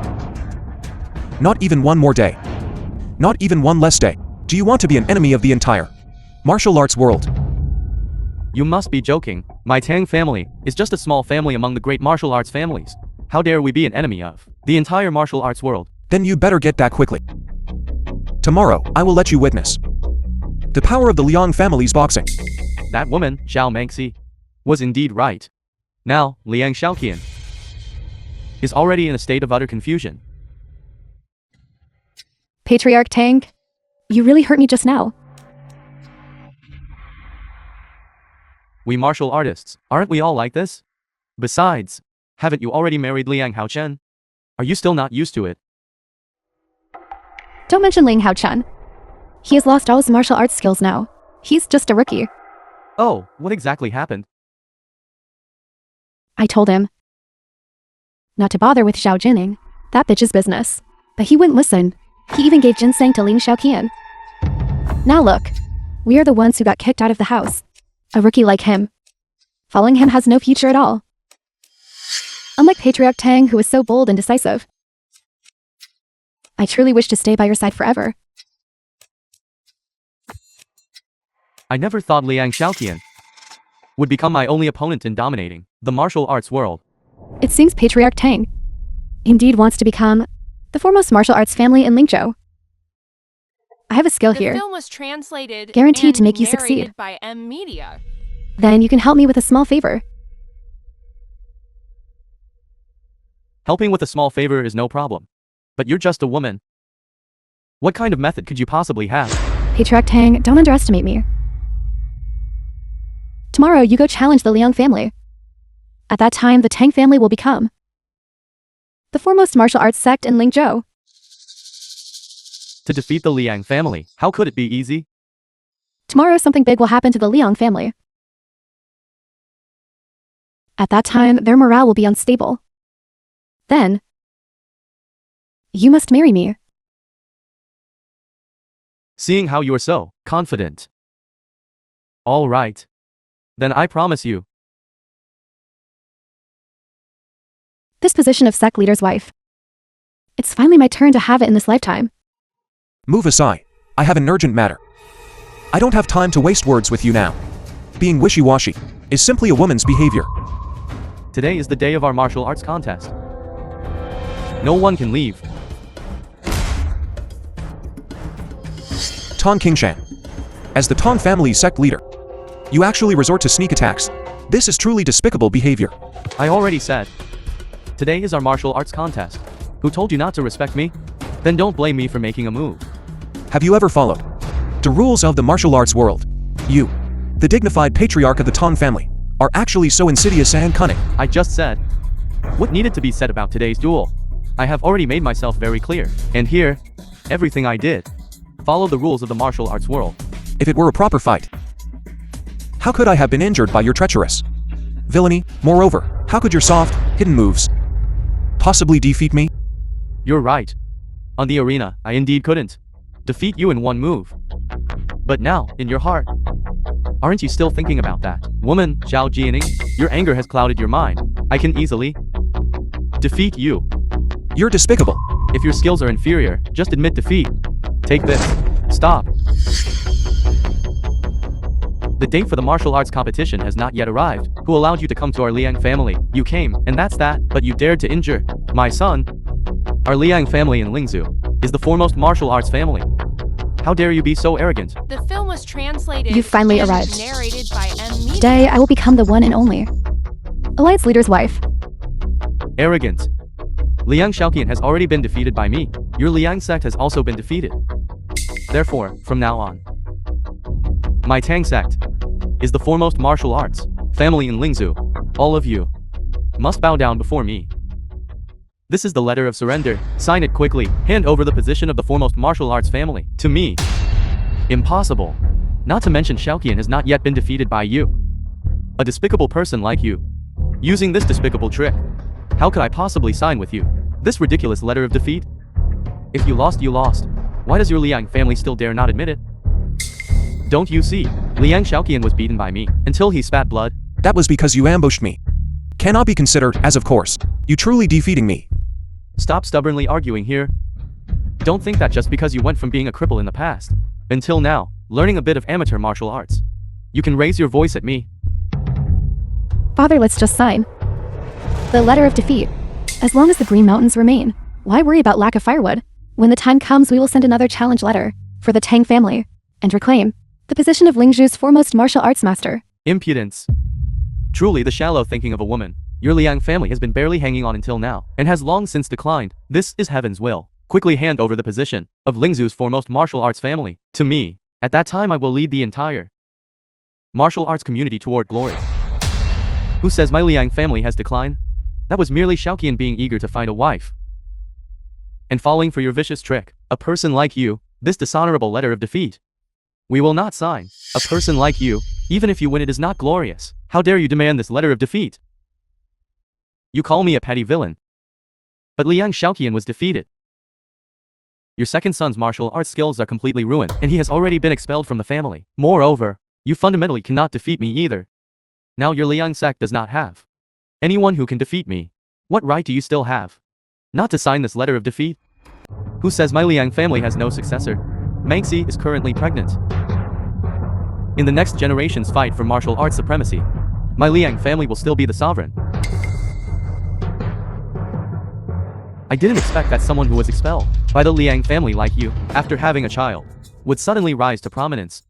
B: Not even one more day. Not even one less day. Do you want to be an enemy of the entire martial arts world?
C: You must be joking. My Tang family is just a small family among the great martial arts families. How dare we be an enemy of the entire martial arts world?
B: Then you better get back quickly. Tomorrow, I will let you witness the power of the Liang family's boxing.
C: That woman, Xiao Mengxi, was indeed right. Now, Liang Shaoqian is already in a state of utter confusion.
D: Patriarch Tang, you really hurt me just now.
C: We martial artists, aren't we all like this? Besides, haven't you already married Liang Haochen? Are you still not used to it?
D: Don't mention Ling Hao Chun. He has lost all his martial arts skills now. He's just a rookie.
C: Oh, what exactly happened?
D: I told him not to bother with Zhao Jining. That bitch's business. But he wouldn't listen. He even gave ginseng to Ling Shaoqian. Now look, we are the ones who got kicked out of the house. A rookie like him Following him has no future at all. Unlike Patriarch Tang, who is so bold and decisive, I truly wish to stay by your side forever.
C: I never thought Liang Xiaoqian would become my only opponent in dominating the martial arts world.
D: It seems Patriarch Tang indeed wants to become the foremost martial arts family in Lingzhou. I have a skill
F: The
D: here,
F: film was translated
D: guaranteed
F: and
D: to make you
F: narrated
D: succeed.
F: by M Media.
D: Then you can help me with a small favor.
C: Helping with a small favor is no problem. But you're just a woman. What kind of method could you possibly have?
D: Patriarch Tang, don't underestimate me. Tomorrow you go challenge the Liang family. At that time, the Tang family will become the foremost martial arts sect in Lingzhou.
C: To defeat the Liang family, how could it be easy?
D: Tomorrow something big will happen to the Liang family. At that time, their morale will be unstable. Then, you must marry me.
C: Seeing how you are so confident. All right. Then I promise you.
D: This position of sect leader's wife. It's finally my turn to have it in this lifetime.
B: Move aside. I have an urgent matter. I don't have time to waste words with you now. Being wishy-washy is simply a woman's behavior.
C: Today is the day of our martial arts contest. No one can leave.
B: Tong Qingshan. As the Tong family's sect leader, you actually resort to sneak attacks. This is truly despicable behavior.
C: I already said. Today is our martial arts contest. Who told you not to respect me? Then don't blame me for making a move.
B: Have you ever followed the rules of the martial arts world? You, the dignified patriarch of the Tong family, are actually so insidious and cunning.
C: I just said what needed to be said about today's duel. I have already made myself very clear. And here, everything I did follow the rules of the martial arts world.
B: If it were a proper fight, how could I have been injured by your treacherous villainy? Moreover, how could your soft, hidden moves possibly defeat me?
C: You're right. On the arena, I indeed couldn't defeat you in one move. But now, in your heart, aren't you still thinking about that? Woman, Zhao Jianing, your anger has clouded your mind. I can easily defeat you.
B: You're despicable.
C: If your skills are inferior, just admit defeat. Take this. Stop. The date for the martial arts competition has not yet arrived. Who allowed you to come to our Liang family? You came, and that's that, but you dared to injure my son. Our Liang family in Lingzhou is the foremost martial arts family. How dare you be so arrogant?
F: The film was translated
D: You finally
F: and
D: arrived.
F: narrated by M Media.
D: Today, I will become the one and only Alliance leader's wife.
C: Arrogant. Liang Xiaoqian has already been defeated by me. Your Liang sect has also been defeated. Therefore, from now on, my Tang sect is the foremost martial arts family in Lingzhou. All of you must bow down before me. This is the letter of surrender. Sign it quickly. Hand over the position of the foremost martial arts family to me. Impossible. Not to mention Xiaoqian has not yet been defeated by you. A despicable person like you. Using this despicable trick. How could I possibly sign with you this ridiculous letter of defeat? If you lost, you lost. Why does your Liang family still dare not admit it? Don't you see? Liang Xiaoqian was beaten by me until he spat blood.
B: That was because you ambushed me. Cannot be considered as, of course, you truly defeating me.
C: Stop stubbornly arguing here. Don't think that just because you went from being a cripple in the past until now, learning a bit of amateur martial arts, you can raise your voice at me.
D: Father, let's just sign the letter of defeat. As long as the Green Mountains remain, why worry about lack of firewood? When the time comes, we will send another challenge letter for the Tang family and reclaim the position of Lingzhou's foremost martial arts master.
C: Impudence. Truly the shallow thinking of a woman. Your Liang family has been barely hanging on until now, and has long since declined. This is heaven's will. Quickly hand over the position of Lingzhou's foremost martial arts family to me. At that time I will lead the entire martial arts community toward glory. Who says my Liang family has declined? That was merely Xiaoqian being eager to find a wife and falling for your vicious trick. A person like you, this dishonorable letter of defeat, we will not sign. A person like you, even if you win, it is not glorious. How dare you demand this letter of defeat? You call me a petty villain. But Liang Xiaoqian was defeated. Your second son's martial arts skills are completely ruined, and he has already been expelled from the family. Moreover, you fundamentally cannot defeat me either. Now your Liang sect does not have anyone who can defeat me. What right do you still have? Not to sign this letter of defeat? Who says my Liang family has no successor? Mangxi is currently pregnant. In the next generation's fight for martial arts supremacy, my Liang family will still be the sovereign. I didn't expect that someone who was expelled by the Liang family like you, after having a child, would suddenly rise to prominence.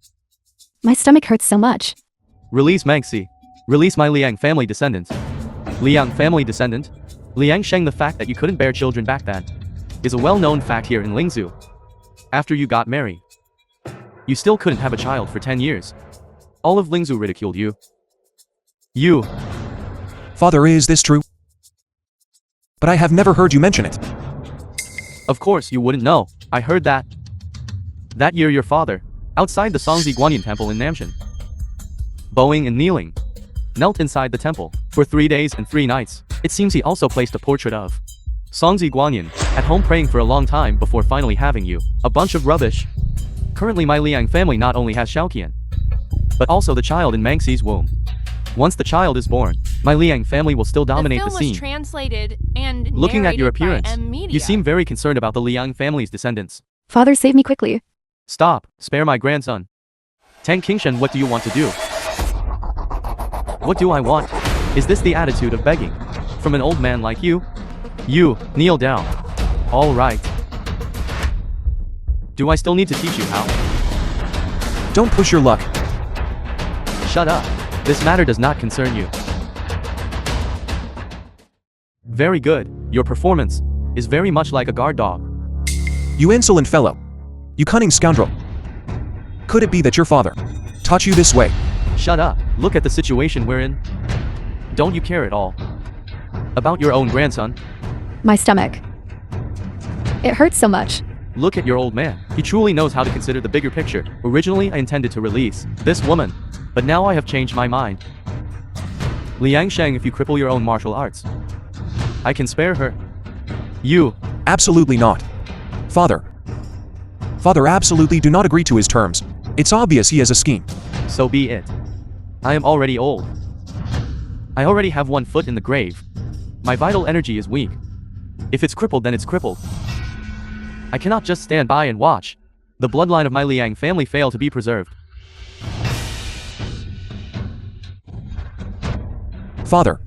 D: My stomach hurts so much.
C: Release Mangxi. Release my Liang family descendants. Liang family descendant? Liang Sheng, the fact that you couldn't bear children back then is a well-known fact here in Lingzhou. After you got married, you still couldn't have a child for 10 years. All of Lingzhou ridiculed you. You.
B: Father, is this true? But I have never heard you mention it.
C: Of course you wouldn't know. I heard that. That year your father, outside the Songzi Guanyin temple in Namshan, bowing and kneeling, knelt inside the temple for 3 days and 3 nights. It seems he also placed a portrait of Songzi Guanyin at home praying for a long time before finally having you. A bunch of rubbish. Currently my Liang family not only has Xiaoqian, but also the child in Mangxi's womb. Once the child is born, my Liang family will still dominate the
F: film
C: scene.
F: was translated and
C: Looking at your
F: narrated by
C: appearance,
F: M Media.
C: you seem very concerned about the Liang family's descendants.
D: Father, save me quickly.
C: Stop, spare my grandson. Tang Qingshen, what do you want to do? What do I want? Is this the attitude of begging from an old man like you? You, kneel down. All right. Do I still need to teach you how?
B: Don't push your luck.
C: Shut up. This matter does not concern you. Very good. Your performance is very much like a guard dog.
B: You insolent fellow. You cunning scoundrel. Could it be that your father taught you this way?
C: Shut up. Look at the situation we're in. Don't you care at all about your own grandson?
D: My stomach. It hurts so much.
C: Look at your old man. He truly knows how to consider the bigger picture. Originally, I intended to release this woman, but now I have changed my mind. Liang Sheng, if you cripple your own martial arts, I can spare her. You.
B: Absolutely not. Father. Father, absolutely do not agree to his terms. It's obvious he has a scheme.
C: So be it. I am already old. I already have 1 foot in the grave. My vital energy is weak. If it's crippled, then it's crippled. I cannot just stand by and watch the bloodline of my Liang family fail to be preserved.
B: Father.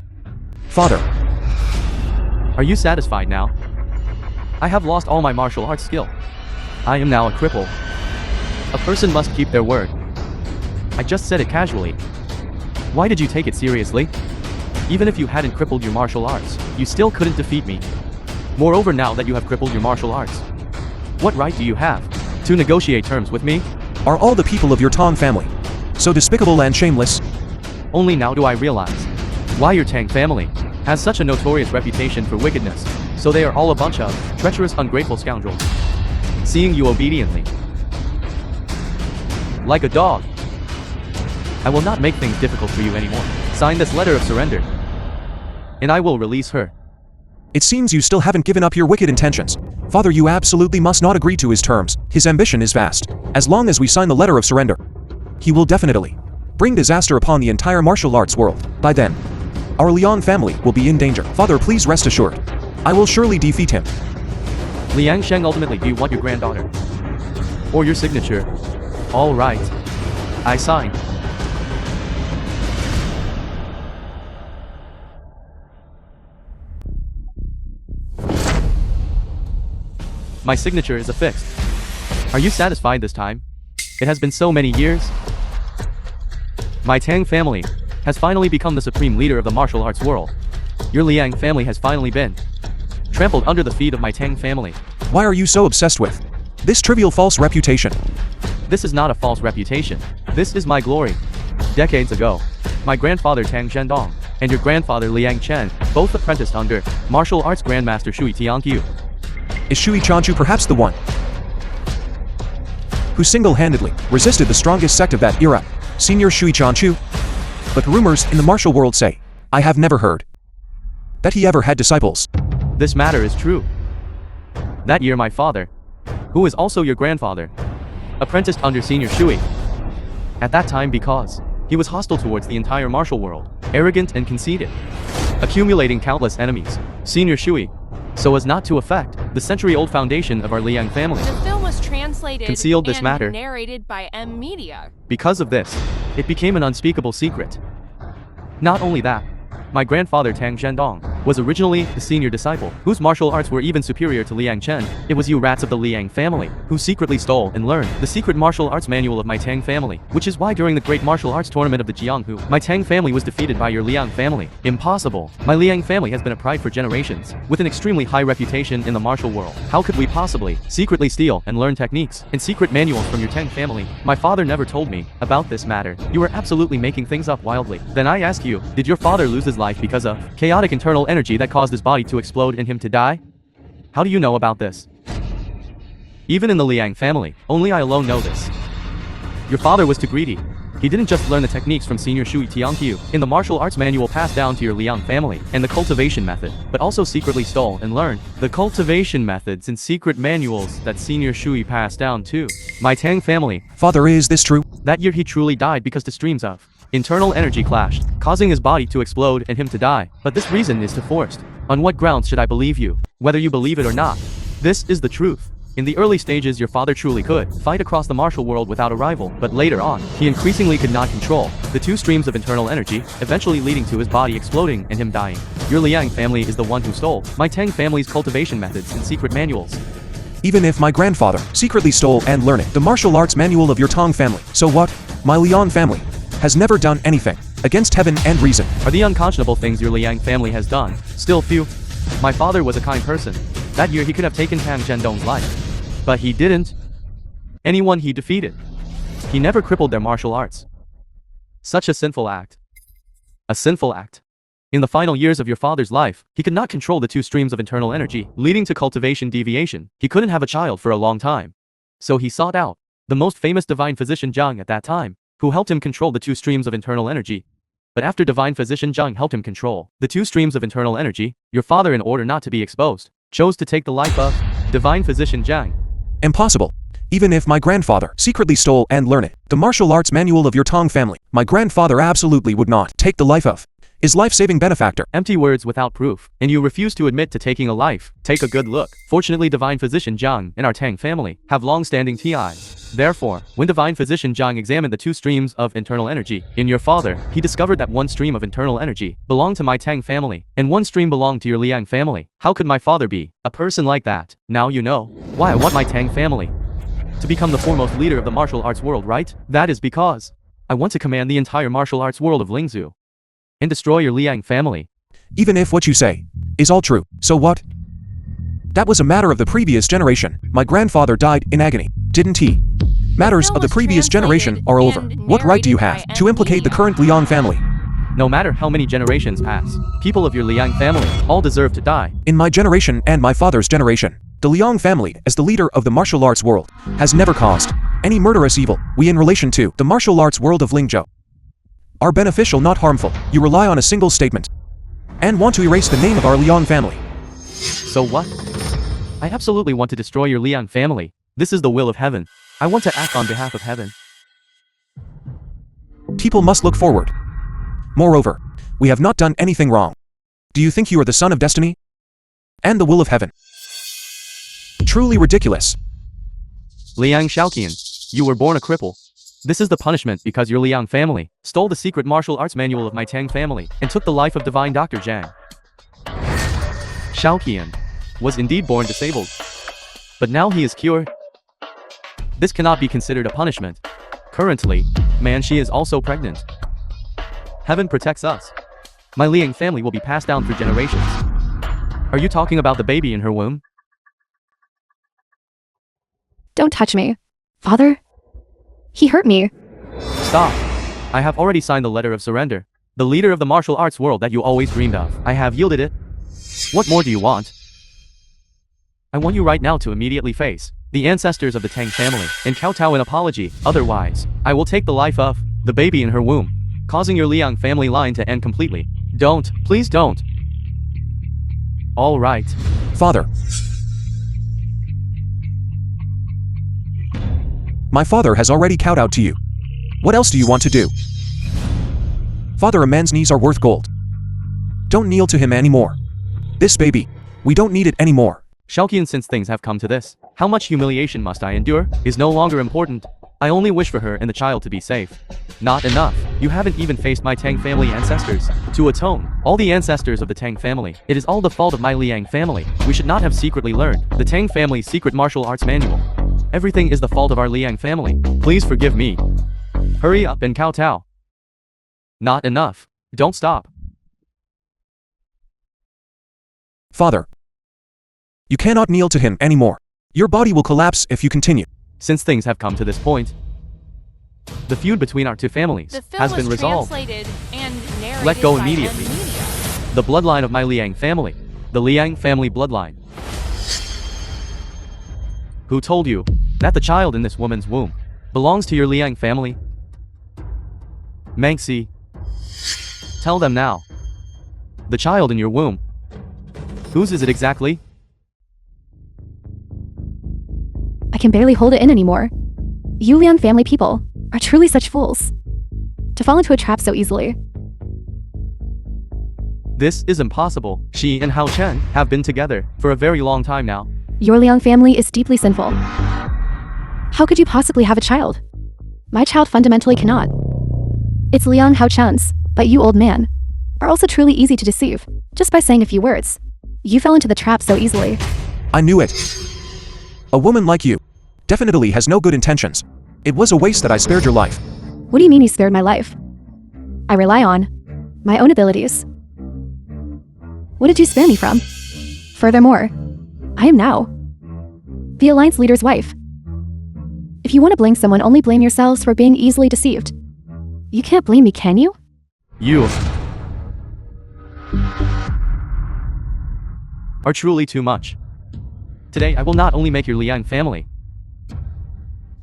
B: Father.
C: Are you satisfied now? I have lost all my martial arts skill. I am now a cripple. A person must keep their word. I just said it casually. Why did you take it seriously? Even if you hadn't crippled your martial arts, you still couldn't defeat me. Moreover, now that you have crippled your martial arts, what right do you have to negotiate terms with me?
B: Are all the people of your Tang family so despicable and shameless?
C: Only now do I realize why your Tang family has such a notorious reputation for wickedness. So they are all a bunch of treacherous, ungrateful scoundrels. Seeing you obediently, like a dog, I will not make things difficult for you anymore. Sign this letter of surrender, and I will release her.
B: It seems you still haven't given up your wicked intentions. Father, you absolutely must not agree to his terms. His ambition is vast. As long as we sign the letter of surrender, he will definitely bring disaster upon the entire martial arts world. By then, our Liang family will be in danger. Father, please rest assured. I will surely defeat him.
C: Liang Sheng, ultimately, do you want your granddaughter? Or your signature? All right. I sign. My signature is affixed. Are you satisfied this time? It has been so many years. My Tang family has finally become the supreme leader of the martial arts world. Your Liang family has finally been trampled under the feet of my Tang family.
B: Why are you so obsessed with this trivial false reputation?
C: This is not a false reputation. This is my glory. Decades ago, my grandfather Tang Zhendong and your grandfather Liang Chen both apprenticed under martial arts grandmaster Shui Tianqiu.
B: Is Shui Chanchu perhaps the one who single-handedly resisted the strongest sect of that era, Senior Shui Chanchu? But rumors in the martial world say, I have never heard that he ever had disciples.
C: This matter is true. That year my father, who is also your grandfather, apprenticed under Senior Shui. At that time, because He was hostile towards the entire martial world, arrogant and conceited, accumulating countless enemies, Senior Shui, so as not to affect the century-old foundation of our Liang family.
F: The film was translated
C: Concealed this
F: and
C: matter.
F: narrated by M Media.
C: Because of this, it became an unspeakable secret. Not only that, my grandfather Tang Zhendong was originally the senior disciple, whose martial arts were even superior to Liang Chen. It was you rats of the Liang family who secretly stole and learned the secret martial arts manual of my Tang family, which is why during the great martial arts tournament of the Jianghu, my Tang family was defeated by your Liang family. Impossible. My Liang family has been a pride for generations, with an extremely high reputation in the martial world. How could we possibly secretly steal and learn techniques and secret manuals from your Tang family? My father never told me about this matter. You were absolutely making things up wildly. Then I ask you, did your father lose his life because of chaotic internal energy that caused his body to explode and him to die? How do you know about this? Even in the Liang family, only I alone know this. Your father was too greedy. He didn't just learn the techniques from Senior Shui Tiangqiu in the martial arts manual passed down to your Liang family and the cultivation method, but also secretly stole and learned the cultivation methods and secret manuals that Senior Shui passed down to my Tang family.
B: Father, is this true?
C: That year he truly died because the streams of internal energy clashed, causing his body to explode and him to die. But this reason is too forced. On what grounds should I believe you? Whether you believe it or not. This is the truth. In the early stages your father truly could fight across the martial world without a rival, but later on, he increasingly could not control the two streams of internal energy, eventually leading to his body exploding and him dying. Your Liang family is the one who stole my Tang family's cultivation methods and secret manuals.
B: Even if my grandfather secretly stole and learned the martial arts manual of your Tang family, so what? My Liang family has never done anything against heaven and reason.
C: Are the unconscionable things your Liang family has done still few? My father was a kind person. That year he could have taken Tang Zhendong's life. But he didn't. Anyone he defeated, he never crippled their martial arts. Such a sinful act. A sinful act. In the final years of your father's life, he could not control the two streams of internal energy, leading to cultivation deviation. He couldn't have a child for a long time. So he sought out the most famous divine physician Zhang at that time, who helped him control the two streams of internal energy. But after divine physician Zhang helped him control the two streams of internal energy, your father, in order not to be exposed, chose to take the life of divine physician Zhang.
B: Impossible. Even if my grandfather secretly stole and learned the martial arts manual of your Tang family, my grandfather absolutely would not take the life of his life-saving benefactor.
C: Empty words without proof, and you refuse to admit to taking a life. Take a good look. Fortunately, divine physician Zhang and our Tang family have long-standing TIs. Therefore, when divine physician Zhang examined the two streams of internal energy in your father, he discovered that one stream of internal energy belonged to my Tang family, and one stream belonged to your Liang family. How could my father be a person like that? Now you know why I want my Tang family to become the foremost leader of the martial arts world, right? That is because I want to command the entire martial arts world of Lingzhu and destroy your Liang family.
B: Even if what you say is all true, so what? That was a matter of the previous generation. My grandfather died in agony, didn't he? Matters of the previous generation are over. What right do you have to implicate the current Liang family?
C: No matter how many generations pass, people of your Liang family all deserve to die.
B: In my generation and my father's generation, the Liang family, as the leader of the martial arts world, has never caused any murderous evil. We, in relation to the martial arts world of Lingzhou, are beneficial, not harmful. You rely on a single statement and want to erase the name of our Liang family.
C: So what? I absolutely want to destroy your Liang family. This is the will of heaven. I want to act on behalf of heaven.
B: People must look forward. Moreover, we have not done anything wrong. Do you think you are the son of destiny and the will of heaven? Truly ridiculous.
C: Liang Shaoqian, you were born a cripple. This is the punishment because your Liang family stole the secret martial arts manual of my Tang family and took the life of divine Dr. Zhang. Shaoqian was indeed born disabled, but now he is cured. This cannot be considered a punishment. Currently, she is also pregnant. Heaven protects us. My Liang family will be passed down through generations. Are you talking about the baby in her womb?
D: Don't touch me. Father? He hurt me.
C: Stop. I have already signed the letter of surrender. The leader of the martial arts world that you always dreamed of. I have yielded it. What more do you want? I want you right now to immediately face the ancestors of the Tang family and kowtow an apology. Otherwise, I will take the life of the baby in her womb, causing your Liang family line to end completely. Don't. Please don't. All right.
B: Father. My father has already kowtowed to you. What else do you want to do? Father, a man's knees are worth gold. Don't kneel to him anymore. This baby, we don't need it anymore.
C: Xiaoqian, since things have come to this, how much humiliation must I endure, is no longer important. I only wish for her and the child to be safe. Not enough. You haven't even faced my Tang family ancestors. To atone, all the ancestors of the Tang family, it is all the fault of my Liang family. We should not have secretly learned the Tang family's secret martial arts manual. Everything is the fault of our Liang family. Please forgive me. Hurry up and kowtow. Not enough. Don't stop.
B: Father, you cannot kneel to him anymore. Your body will collapse if you continue.
C: Since things have come to this point, the feud between our two families
F: The film
C: has
F: was
C: been resolved.
F: translated and narrated
C: Let go
F: by
C: immediately.
F: M Media.
C: The bloodline of my Liang family. The Liang family bloodline. Who told you that the child in this woman's womb belongs to your Liang family? Mangxi. Tell them now. The child in your womb. Whose is it exactly?
D: I can barely hold it in anymore. You Liang family people are truly such fools. To fall into a trap so easily.
C: This is impossible. She and Hao Chen have been together for a very long time now.
D: Your Liang family is deeply sinful. How could you possibly have a child? My child fundamentally cannot. It's Liang Hao Chen's, but you old man are also truly easy to deceive, just by saying a few words. You fell into the trap so easily.
B: I knew it. A woman like you definitely has no good intentions. It was a waste that I spared your life.
D: What do you mean you spared my life? I rely on my own abilities. What did you spare me from? Furthermore, I am now the Alliance leader's wife. If you want to blame someone, only blame yourselves for being easily deceived. You can't blame me, can you?
C: You are truly too much. Today I will not only make your Liang family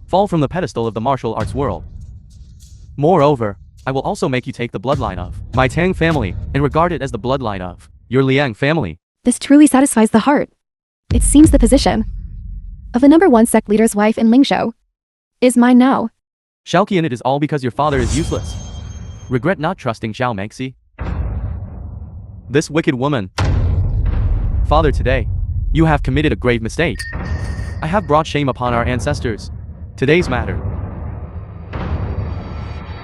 C: fall from the pedestal of the martial arts world. Moreover, I will also make you take the bloodline of my Tang family and regard it as the bloodline of your Liang family.
D: This truly satisfies the heart. It seems the position of the #1 sect leader's wife in Lingzhou is mine now.
C: Xiaoqian, it is all because your father is useless. Regret not trusting Xiao Mengxi. This wicked woman. Father, today, you have committed a grave mistake. I have brought shame upon our ancestors. Today's matter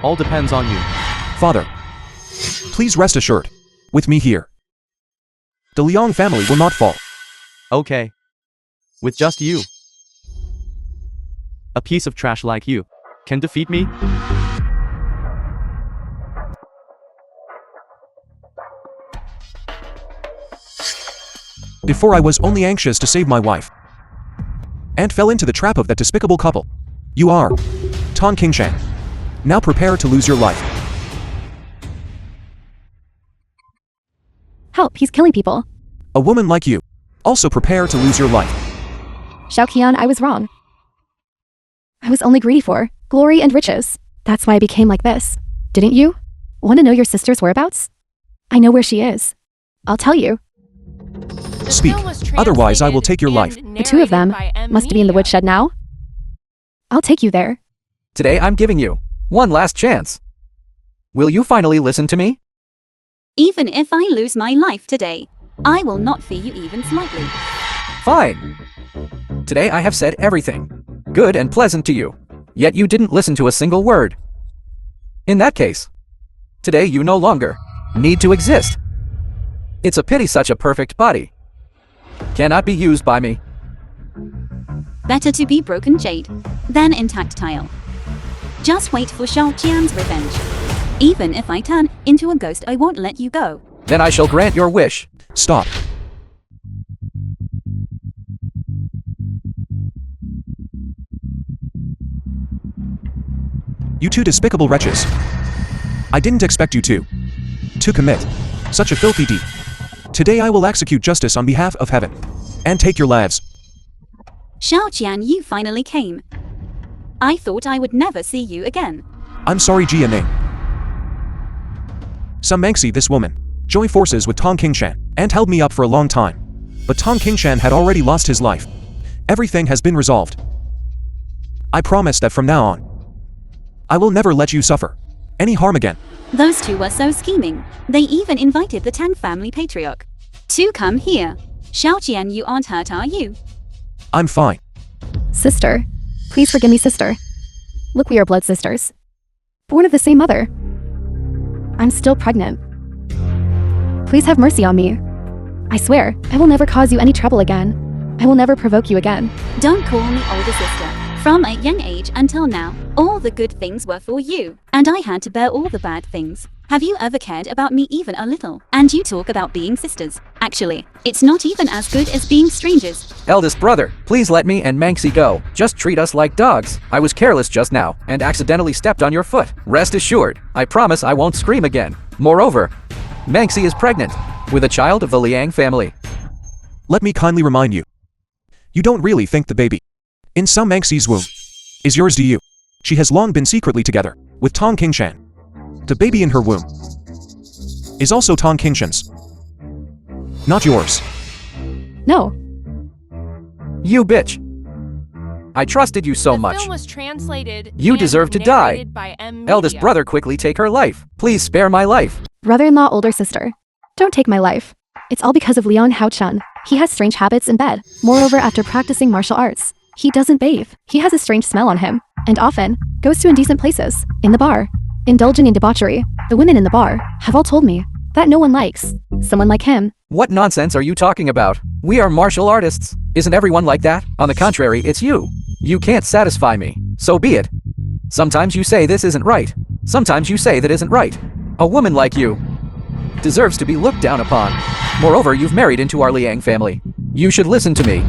C: all depends on you.
B: Father, please rest assured. With me here, the Liang family will not fall.
C: Okay. With just you. A piece of trash like you can defeat me?
B: Before I was only anxious to save my wife and fell into the trap of that despicable couple. You are Tong Qingshan. Now prepare to lose your life.
D: Help, he's killing people.
B: A woman like you also prepare to lose your life.
D: Xiaoqian, I was wrong. I was only greedy for glory and riches. That's why I became like this. Didn't you? Want to know your sister's whereabouts? I know where she is. I'll tell you.
F: The
B: Speak,
F: film was
B: otherwise I will take your life.
F: translated
D: The two of
F: and
D: them
F: narrated by M
D: must be in the
F: Media.
D: woodshed now. I'll take you there.
E: Today I'm giving you one last chance. Will you finally listen to me?
A: Even if I lose my life today, I will not fear you even slightly.
E: Fine. Today I have said everything good and pleasant to you, yet you didn't listen to a single word. In that case, today you no longer need to exist. It's a pity such a perfect body cannot be used by me.
A: Better to be broken jade than intact tile. Just wait for Xiao Qian's revenge. Even if I turn into a ghost, I won't let you go.
E: Then I shall grant your wish.
B: Stop. You two despicable wretches. I didn't expect you to commit such a filthy deed. Today I will execute justice on behalf of heaven and take your lives.
A: Xiao Qian, you finally came. I thought I would never see you again.
B: I'm sorry, Jia Ning. Some Mangxi, this woman, joined forces with Tong Qingshan and held me up for a long time. But Tong Qingshan had already lost his life. Everything has been resolved. I promise that from now on, I will never let you suffer any harm again.
A: Those two were so scheming. They even invited the Tang family patriarch to come here. Xiaoqian, you aren't hurt, are you?
B: I'm fine.
D: Sister. Please forgive me, sister. Look, we are blood sisters. Born of the same mother. I'm still pregnant. Please have mercy on me. I swear, I will never cause you any trouble again. I will never provoke you again.
A: Don't call me older sister. From a young age until now, all the good things were for you, and I had to bear all the bad things. Have you ever cared about me even a little? And you talk about being sisters. Actually, it's not even as good as being strangers.
E: Eldest brother, please let me and Manxie go. Just treat us like dogs. I was careless just now and accidentally stepped on your foot. Rest assured, I promise I won't scream again. Moreover, Manxie is pregnant with a child of the Liang family.
B: Let me kindly remind you. You don't really think the baby in some Manxie's womb is yours, do you? She has long been secretly together with Tong Qingshan. The baby in her womb is also Tong Qingshan's, not yours.
D: No.
E: You bitch. I trusted you so
F: The
E: much.
F: film was translated
E: You
F: and
E: deserve to die.
F: narrated by M.
E: Eldest
F: Media.
E: brother, quickly take her life. Please spare my life.
D: Brother-in-law, older sister. Don't take my life. It's all because of Liang Haochun. He has strange habits in bed. Moreover, after practicing martial arts, he doesn't bathe. He has a strange smell on him, and often goes to indecent places, in the bar, indulging in debauchery. The women in the bar have all told me that no one likes someone like him.
E: What nonsense are you talking about? We are martial artists. Isn't everyone like that? On the contrary, it's you. You can't satisfy me. So be it. Sometimes you say this isn't right. Sometimes you say that isn't right. A woman like you deserves to be looked down upon. Moreover, you've married into our Liang family. You should listen to me.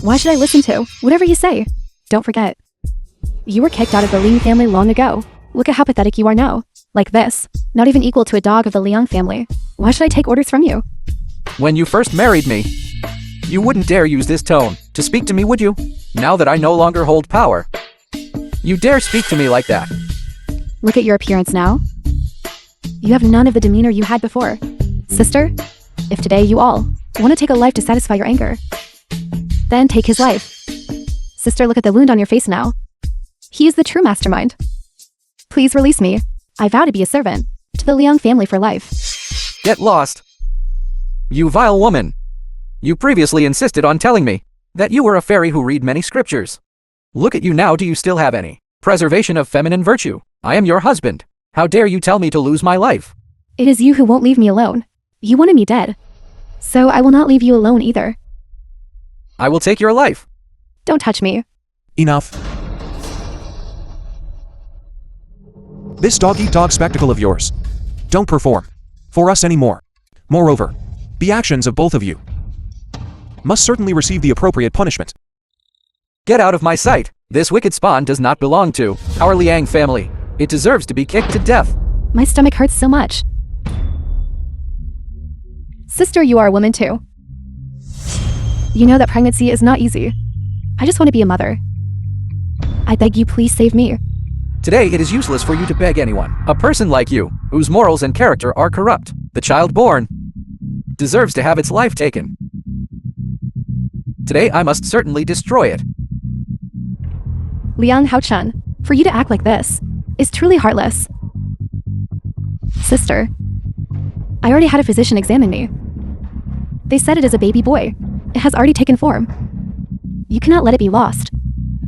D: Why should I listen to whatever you say? Don't forget, you were kicked out of the Liang family long ago. Look at how pathetic you are now. Like this, not even equal to a dog of the Liang family. Why should I take orders from you?
E: When you first married me, you wouldn't dare use this tone to speak to me, would you? Now that I no longer hold power, you dare speak to me like that.
D: Look at your appearance now. You have none of the demeanor you had before. Sister, if today you all want to take a life to satisfy your anger, then take his life. Sister, look at the wound on your face now. He is the true mastermind. Please release me. I vow to be a servant to the Liang family for life.
E: Get lost. You vile woman. You previously insisted on telling me that you were a fairy who read many scriptures. Look at you now, do you still have any preservation of feminine virtue? I am your husband. How dare you tell me to lose my life?
D: It is you who won't leave me alone. You wanted me dead. So I will not leave you alone either.
E: I will take your life.
D: Don't touch me.
B: Enough. This dog-eat-dog spectacle of yours. Don't perform for us anymore. Moreover, the actions of both of you must certainly receive the appropriate punishment.
E: Get out of my sight. This wicked spawn does not belong to our Liang family. It deserves to be kicked to death.
D: My stomach hurts so much. Sister, you are a woman too. You know that pregnancy is not easy. I just want to be a mother. I beg you, please save me.
E: Today it is useless for you to beg anyone. A person like you, whose morals and character are corrupt, the child born, deserves to have its life taken. Today I must certainly destroy it.
D: Liang Haochun, for you to act like this is truly heartless. Sister, I already had a physician examine me. They said it is a baby boy. It has already taken form. You cannot let it be lost.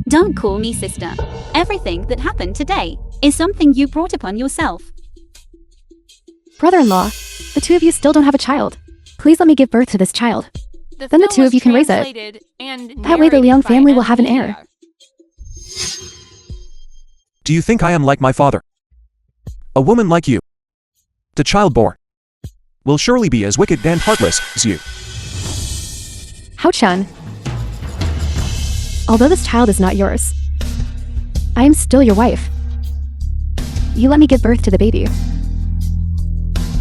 A: Don't call me sister. Everything that happened today is something you brought upon yourself.
D: Brother-in-law, the two of you still don't have a child. Please let me give birth to this child. Then the
F: film
D: two
F: was
D: of you can raise it.
F: translated and
D: That way the
F: narrated
D: Liang
F: by
D: family will
F: M.
D: have an
F: Media.
D: heir.
B: Do you think I am like my father? A woman like you, the child born, will surely be as wicked and heartless as you.
D: Haochun, although this child is not yours, I am still your wife. You let me give birth to the baby.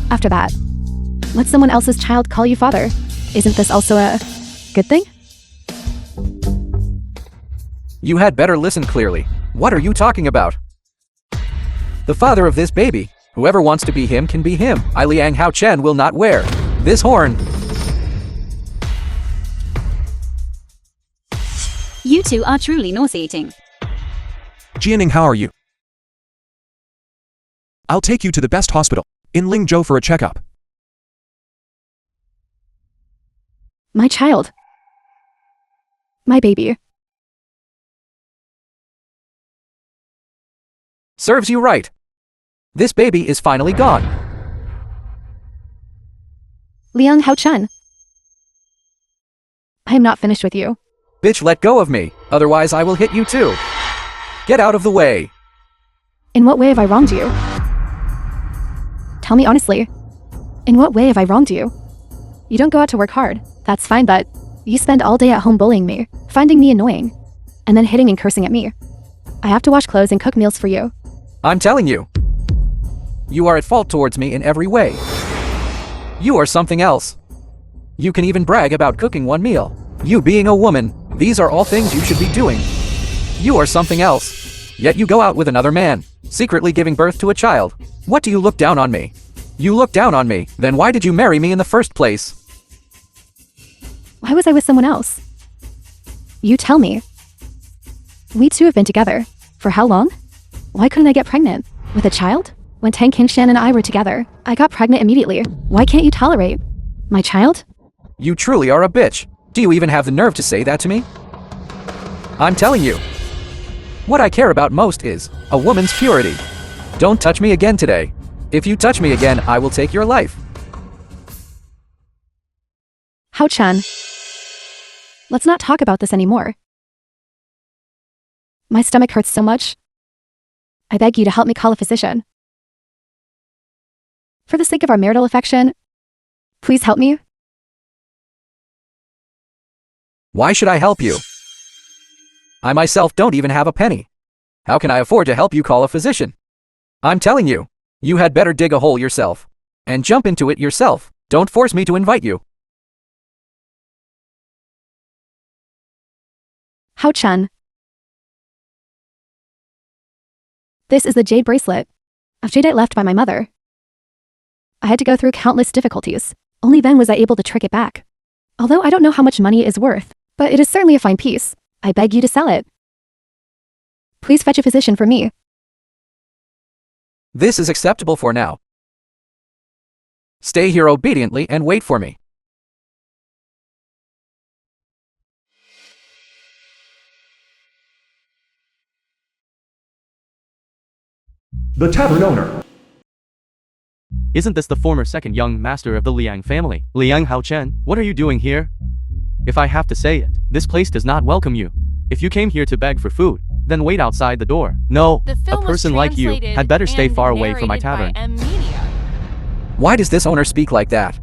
D: After that, let someone else's child call you father. Isn't this also a good thing?
E: You had better listen clearly. What are you talking about? The father of this baby, whoever wants to be him can be him. I Liang Haochun will not wear this horn.
A: You two are truly nauseating.
B: Jianing, how are you? I'll take you to the best hospital in Lingzhou for a checkup.
D: My child. My baby.
E: Serves you right. This baby is finally gone.
D: Liang Haochen. I am not finished with you.
E: Bitch, let go of me, otherwise I will hit you too. Get out of the way.
D: In what way have I wronged you? Tell me honestly. In what way have I wronged you? You don't go out to work hard. That's fine, but you spend all day at home bullying me, finding me annoying, and then hitting and cursing at me. I have to wash clothes and cook meals for you.
E: I'm telling you. You are at fault towards me in every way. You are something else. You can even brag about cooking one meal. You being a woman, these are all things you should be doing. You are something else. Yet you go out with another man, secretly giving birth to a child. What do you look down on me? You look down on me, then why did you marry me in the first place?
D: Why was I with someone else? You tell me. We two have been together. For how long? Why couldn't I get pregnant? With a child? When Tang Qingshan and I were together, I got pregnant immediately. Why can't you tolerate my child?
E: You truly are a bitch. Do you even have the nerve to say that to me? I'm telling you. What I care about most is a woman's purity. Don't touch me again today. If you touch me again, I will take your life.
D: Hao-chan. Let's not talk about this anymore. My stomach hurts so much. I beg you to help me call a physician. For the sake of our marital affection, please help me.
E: Why should I help you? I myself don't even have a penny. How can I afford to help you call a physician? I'm telling you, you had better dig a hole yourself and jump into it yourself. Don't force me to invite you.
D: Hao-chan. This is the jade bracelet, a jadeite left by my mother. I had to go through countless difficulties. Only then was I able to trick it back. Although I don't know how much money it is worth, but it is certainly a fine piece. I beg you to sell it. Please fetch a physician for me.
E: This is acceptable for now. Stay here obediently and wait for me.
B: The tavern owner.
C: Isn't this the former second young master of the Liang family? Liang Haochen, what are you doing here? If I have to say it, this place does not welcome you. If you came here to beg for food, then wait outside the door. No,
F: The
C: a
F: film was
C: person like you
F: translated
C: had better stay
F: and
C: far away from my
F: narrated by
C: tavern.
F: M. Media.
E: Why does this owner speak like that?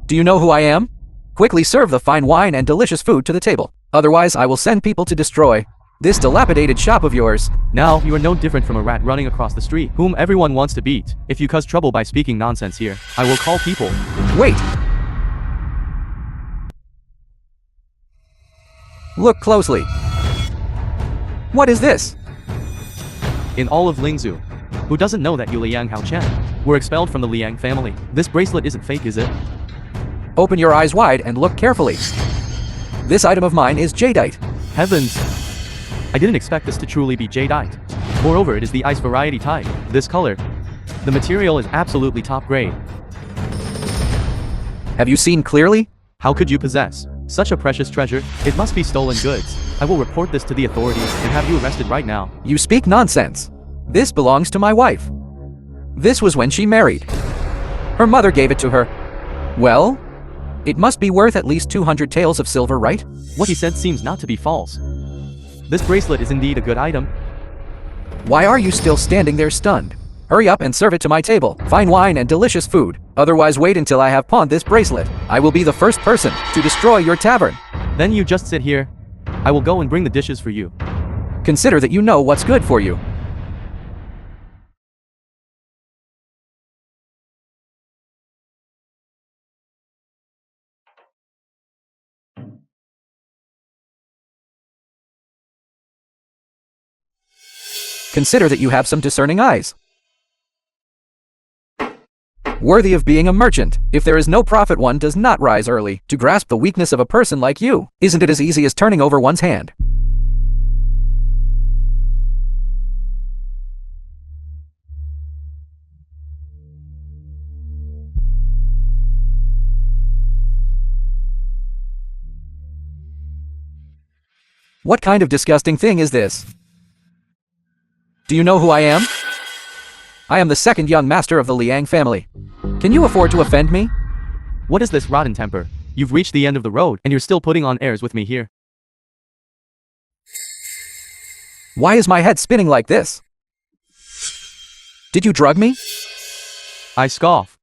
E: Do you know who I am? Quickly serve the fine wine and delicious food to the table. Otherwise, I will send people to destroy this dilapidated shop of yours.
C: Now, you are no different from a rat running across the street, whom everyone wants to beat. If you cause trouble by speaking nonsense here, I will call people.
E: Wait! Look closely. What is this?
C: In all of Lingzhou, who doesn't know that you Liang Haochen were expelled from the Liang family? This bracelet isn't fake, is it?
E: Open your eyes wide and look carefully. This item of mine is jadeite.
C: Heavens! I didn't expect this to truly be jadeite. Moreover, it is the ice variety type. This color. The material is absolutely top grade.
E: Have you seen clearly?
C: How could you possess such a precious treasure? It must be stolen goods. I will report this to the authorities and have you arrested right now.
E: You speak nonsense. This belongs to my wife. This was when she married. Her mother gave it to her. Well, it must be worth at least 200 taels of silver, right?
C: What he said seems not to be false. This bracelet is indeed a good item.
E: Why are you still standing there stunned? Hurry up and serve it to my table. Fine wine and delicious food. Otherwise, wait until I have pawned this bracelet. I will be the first person to destroy your tavern.
C: Then you just sit here. I will go and bring the dishes for you.
E: Consider that you know what's good for you. Consider that you have some discerning eyes. Worthy of being a merchant. If there is no profit, one does not rise early to grasp the weakness of a person like you. Isn't it as easy as turning over one's hand? What kind of disgusting thing is this? Do you know who I am? I am the second young master of the Liang family. Can you afford to offend me?
C: What is this rotten temper? You've reached the end of the road, and you're still putting on airs with me here.
E: Why is my head spinning like this? Did you drug me?
C: I scoff.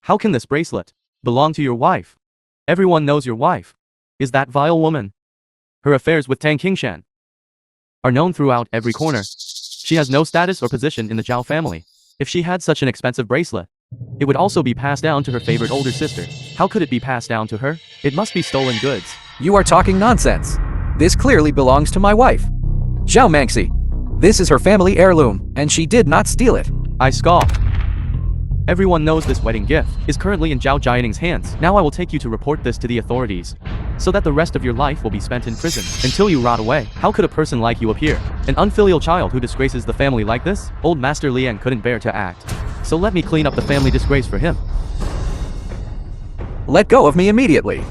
C: How can this bracelet belong to your wife? Everyone knows your wife is that vile woman. Her affairs with Tang Qingshan are known throughout every corner. She has no status or position in the Zhao family. If she had such an expensive bracelet, it would also be passed down to her favorite older sister. How could it be passed down to her? It must be stolen goods.
E: You are talking nonsense. This clearly belongs to my wife, Zhao Mangxi. This is her family heirloom, and she did not steal it.
C: I scoff. Everyone knows this wedding gift is currently in Zhao Jianing's hands. Now I will take you to report this to the authorities, so that the rest of your life will be spent in prison until you rot away. How could a person like you appear? An unfilial child who disgraces the family like this? Old Master Liang couldn't bear to act. So let me clean up the family disgrace for him.
E: Let go of me immediately.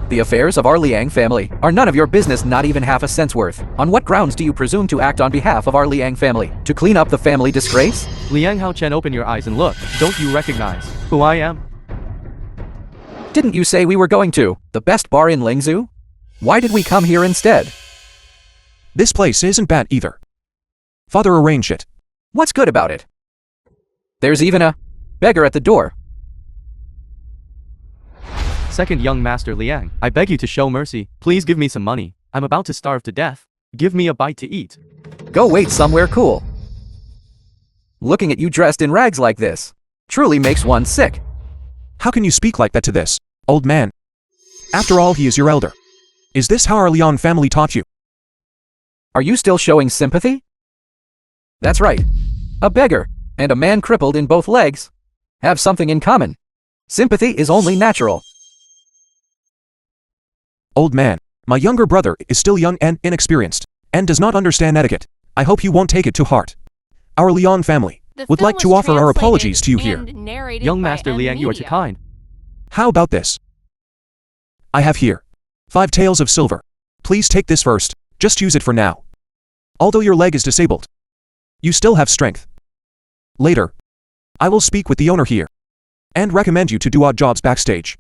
E: The affairs of our Liang family are none of your business, not even half a cent's worth. On what grounds do you presume to act on behalf of our Liang family? To clean up the family disgrace?
C: Liang Haochen, open your eyes and look. Don't you recognize who I am?
E: Didn't you say we were going to the best bar in Lingzhou? Why did we come here instead?
B: This place isn't bad either. Father arranged it.
E: What's good about it? There's even a beggar at the door.
C: Second young Master Liang, I beg you to show mercy. Please give me some money. I'm about to starve to death. Give me a bite to eat.
E: Go wait somewhere cool. Looking at you dressed in rags like this truly makes one sick.
B: How can you speak like that to this old man? After all, he is your elder. Is this how our Liang family taught you?
E: Are you still showing sympathy? That's right. A beggar and a man crippled in both legs have something in common. Sympathy is only natural.
B: Old man, my younger brother is still young and inexperienced, and does not understand etiquette. I hope you won't take it to heart. Our Liang family
F: The
B: would
F: film
B: like to
F: was
B: offer our
F: translated
B: apologies to you here.
F: and narrated
C: Young
F: by
C: Master
F: M
C: Liang, you are too
F: Media.
C: kind.
B: How about this? I have here 5 taels of silver. Please take this first, just use it for now. Although your leg is disabled, you still have strength. Later, I will speak with the owner here, and recommend you to do odd jobs backstage.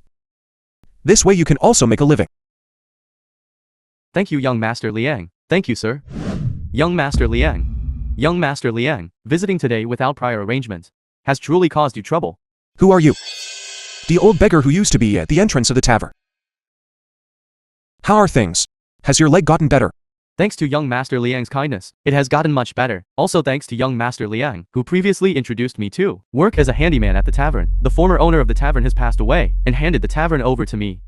B: This way you can also make a living.
C: Thank you, young Master Liang. Thank you, sir. Young Master Liang. Young Master Liang, visiting today without prior arrangement has truly caused you trouble.
B: Who are you? The old beggar who used to be at the entrance of the tavern. How are things? Has your leg gotten better?
C: Thanks to young Master Liang's kindness, it has gotten much better. Also thanks to young Master Liang, who previously introduced me to work as a handyman at the tavern. The former owner of the tavern has passed away and handed the tavern over to me.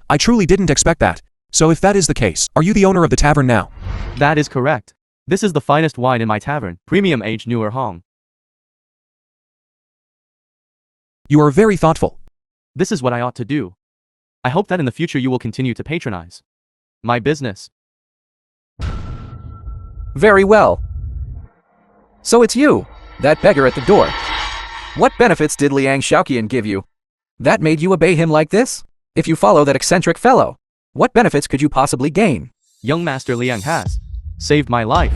B: I truly didn't expect that. So if that is the case, are you the owner of the tavern now?
C: That is correct. This is the finest wine in my tavern, premium aged newer Hong.
B: You are very thoughtful.
C: This is what I ought to do. I hope that in the future you will continue to patronize my business.
E: Very well. So it's you, that beggar at the door. What benefits did Liang Shaoqian give you that made you obey him like this? If you follow that eccentric fellow, what benefits could you possibly gain?
C: Young Master Liang has saved my life.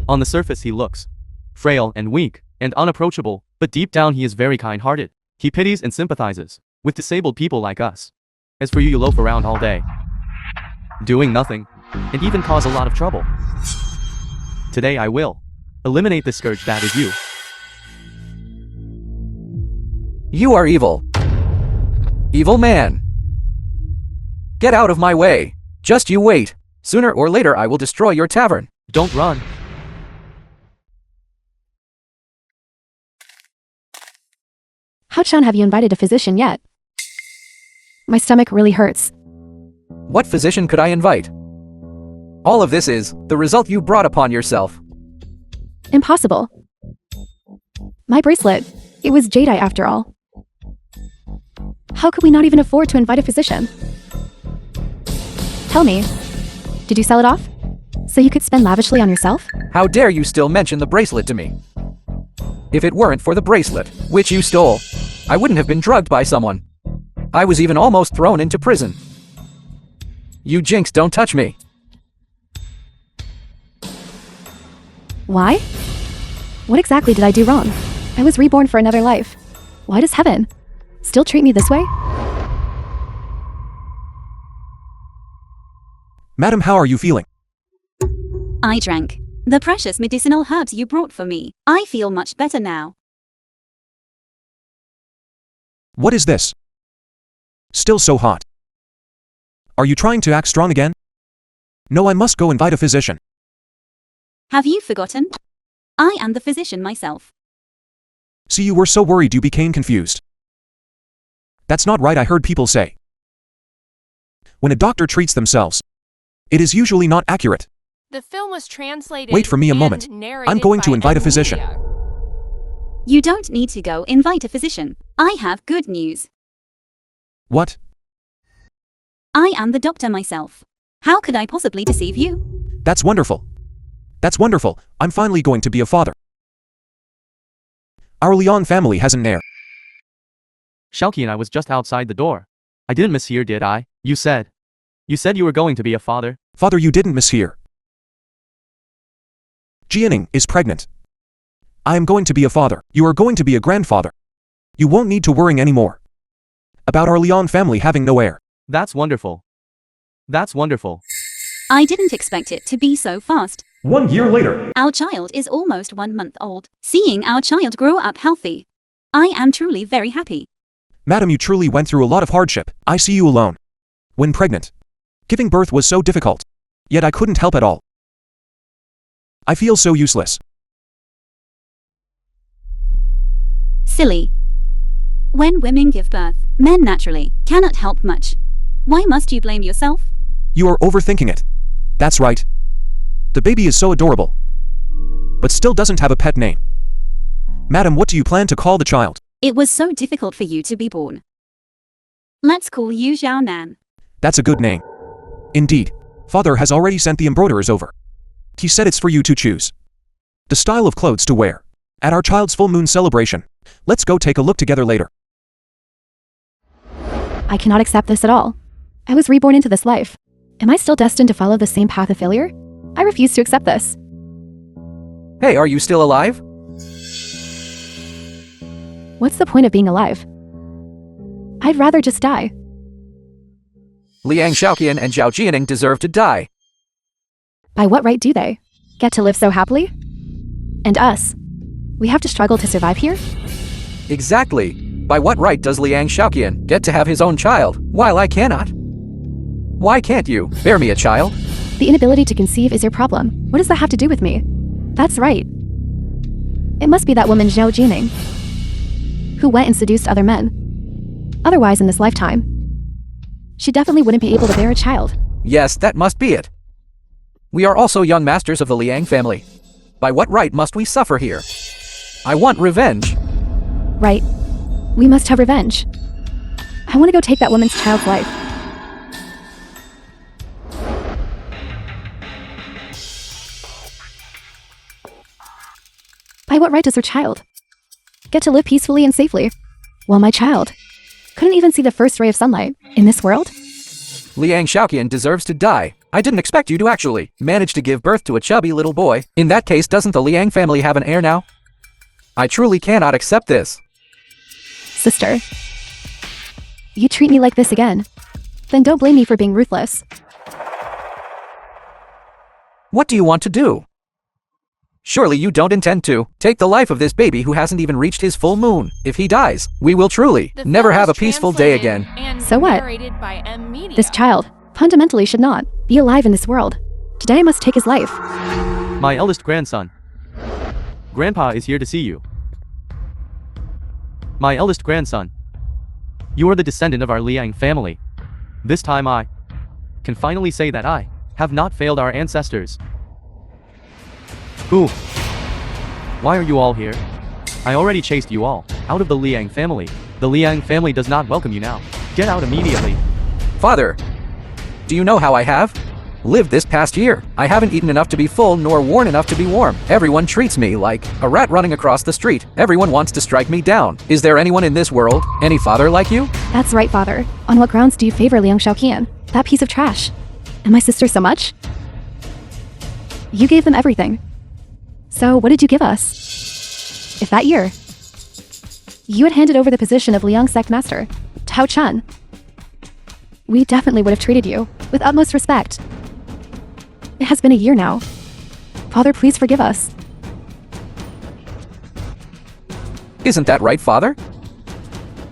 C: On the surface he looks frail and weak and unapproachable, but deep down he is very kind-hearted. He pities and sympathizes with disabled people like us. As for you, you loaf around all day, doing nothing, and even cause a lot of trouble. Today I will eliminate the scourge that is you.
E: You are evil. Evil man. Get out of my way. Just you wait. Sooner or later I will destroy your tavern.
C: Don't run.
D: How Chan, have you invited a physician yet? My stomach really hurts.
E: What physician could I invite? All of this is the result you brought upon yourself.
D: Impossible. My bracelet. It was jadeite after all. How could we not even afford to invite a physician? Tell me, did you sell it off? So you could spend lavishly on yourself?
E: How dare you still mention the bracelet to me? If it weren't for the bracelet, which you stole, I wouldn't have been drugged by someone. I was even almost thrown into prison. You jinx, don't touch me.
D: Why? What exactly did I do wrong? I was reborn for another life. Why does heaven still treat me this way?
B: Madam, how are you feeling?
A: I drank the precious medicinal herbs you brought for me. I feel much better now.
B: What is this? Still so hot. Are you trying to act strong again? No, I must go invite a physician.
A: Have you forgotten? I am the physician myself.
B: See, you were so worried you became confused. That's not right, I heard people say. When a doctor treats themselves, it is usually not accurate.
F: The film was translated.
B: Wait for me a
F: and
B: moment.
F: narrated
B: I'm going to
F: by
B: invite a physician.
F: Media.
A: You don't need to go invite a physician. I have good news.
B: What?
A: I am the doctor myself. How could I possibly deceive you?
B: That's wonderful. That's wonderful. I'm finally going to be a father. Our Leon family has an heir.
C: Xiaoqi and I was just outside the door. I didn't mishear, did I? You said you were going to be a father.
B: Father, you didn't mishear. Jianing is pregnant. I am going to be a father. You are going to be a grandfather. You won't need to worry anymore about our Leon family having no heir.
C: That's wonderful. That's wonderful.
A: I didn't expect it to be so fast.
B: 1 year later.
A: Our child is almost 1 month old. Seeing our child grow up healthy, I am truly very happy.
B: Madam, you truly went through a lot of hardship. I see you alone. When pregnant, giving birth was so difficult. Yet I couldn't help at all. I feel so useless.
A: Silly. When women give birth, men naturally cannot help much. Why must you blame yourself?
B: You are overthinking it. That's right. The baby is so adorable, but still doesn't have a pet name. Madam, what do you plan to call the child?
A: It was so difficult for you to be born. Let's call you Zhao Nan.
B: That's a good name. Indeed. Father has already sent the embroiderers over. He said it's for you to choose the style of clothes to wear at our child's full moon celebration. Let's go take a look together later.
D: I cannot accept this at all. I was reborn into this life. Am I still destined to follow the same path of failure? I refuse to accept this.
E: Hey, are you still alive?
D: What's the point of being alive? I'd rather just die.
E: Liang Xiaoqian and Zhao Jianing deserve to die.
D: By what right do they get to live so happily? And us? We have to struggle to survive here?
E: Exactly. By what right does Liang Xiaoqian get to have his own child, while I cannot? Why can't you bear me a child?
D: The inability to conceive is your problem. What does that have to do with me? That's right. It must be that woman Zhao Jining, who went and seduced other men. Otherwise, in this lifetime, she definitely wouldn't be able to bear a child.
E: Yes, that must be it. We are also young masters of the Liang family. By what right must we suffer here? I want revenge.
D: Right. We must have revenge. I want to go take that woman's child's life. By what right does her child get to live peacefully and safely, while my child couldn't even see the first ray of sunlight in this world?
E: Liang Xiaoqian deserves to die. I didn't expect you to actually manage to give birth to a chubby little boy. In that case, doesn't the Liang family have an heir now? I truly cannot accept this.
D: Sister, you treat me like this again, then don't blame me for being ruthless.
E: What do you want to do? Surely you don't intend to take the life of this baby who hasn't even reached his full moon. If he dies, we will truly
F: The
E: never
F: film
E: have a
F: was
E: peaceful day
F: translated
E: again.
F: and
D: So what?
F: narrated by Media.
D: This child fundamentally should not be alive in this world. Today I must take his life.
C: My eldest grandson. Grandpa is here to see you. My eldest grandson. You are the descendant of our Liang family. This time I can finally say that I have not failed our ancestors. Who? Why are you all here? I already chased you all out of the Liang family. The Liang family does not welcome you now. Get out immediately.
E: Father, do you know how I have lived this past year? I haven't eaten enough to be full nor worn enough to be warm. Everyone treats me like a rat running across the street. Everyone wants to strike me down. Is there anyone in this world, any father like you?
D: That's right, father. On what grounds do you favor Liang Xiaoqian? That piece of trash. And my sister so much? You gave them everything. So what did you give us? If that year you had handed over the position of Liang sect master, Tao Chun, we definitely would have treated you with utmost respect. It has been a year now. Father, please forgive us.
E: Isn't that right, Father?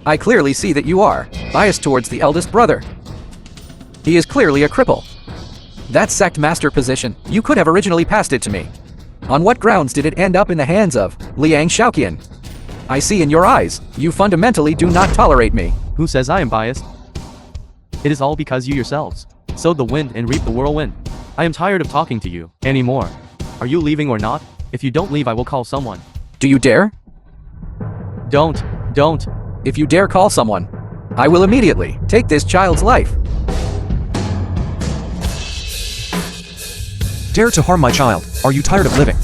E: I clearly see that you are biased towards the eldest brother. He is clearly a cripple. That sect master position, you could have originally passed it to me. On what grounds did it end up in the hands of Liang Shaoqian? I see in your eyes, you fundamentally do not tolerate me.
C: Who says I am biased? It is all because you yourselves sowed the wind and reaped the whirlwind. I am tired of talking to you anymore. Are you leaving or not? If you don't leave, I will call someone.
E: Do you dare?
C: Don't.
E: If you dare call someone, I will immediately take this child's life.
B: Dare to harm my child. Are you tired of living?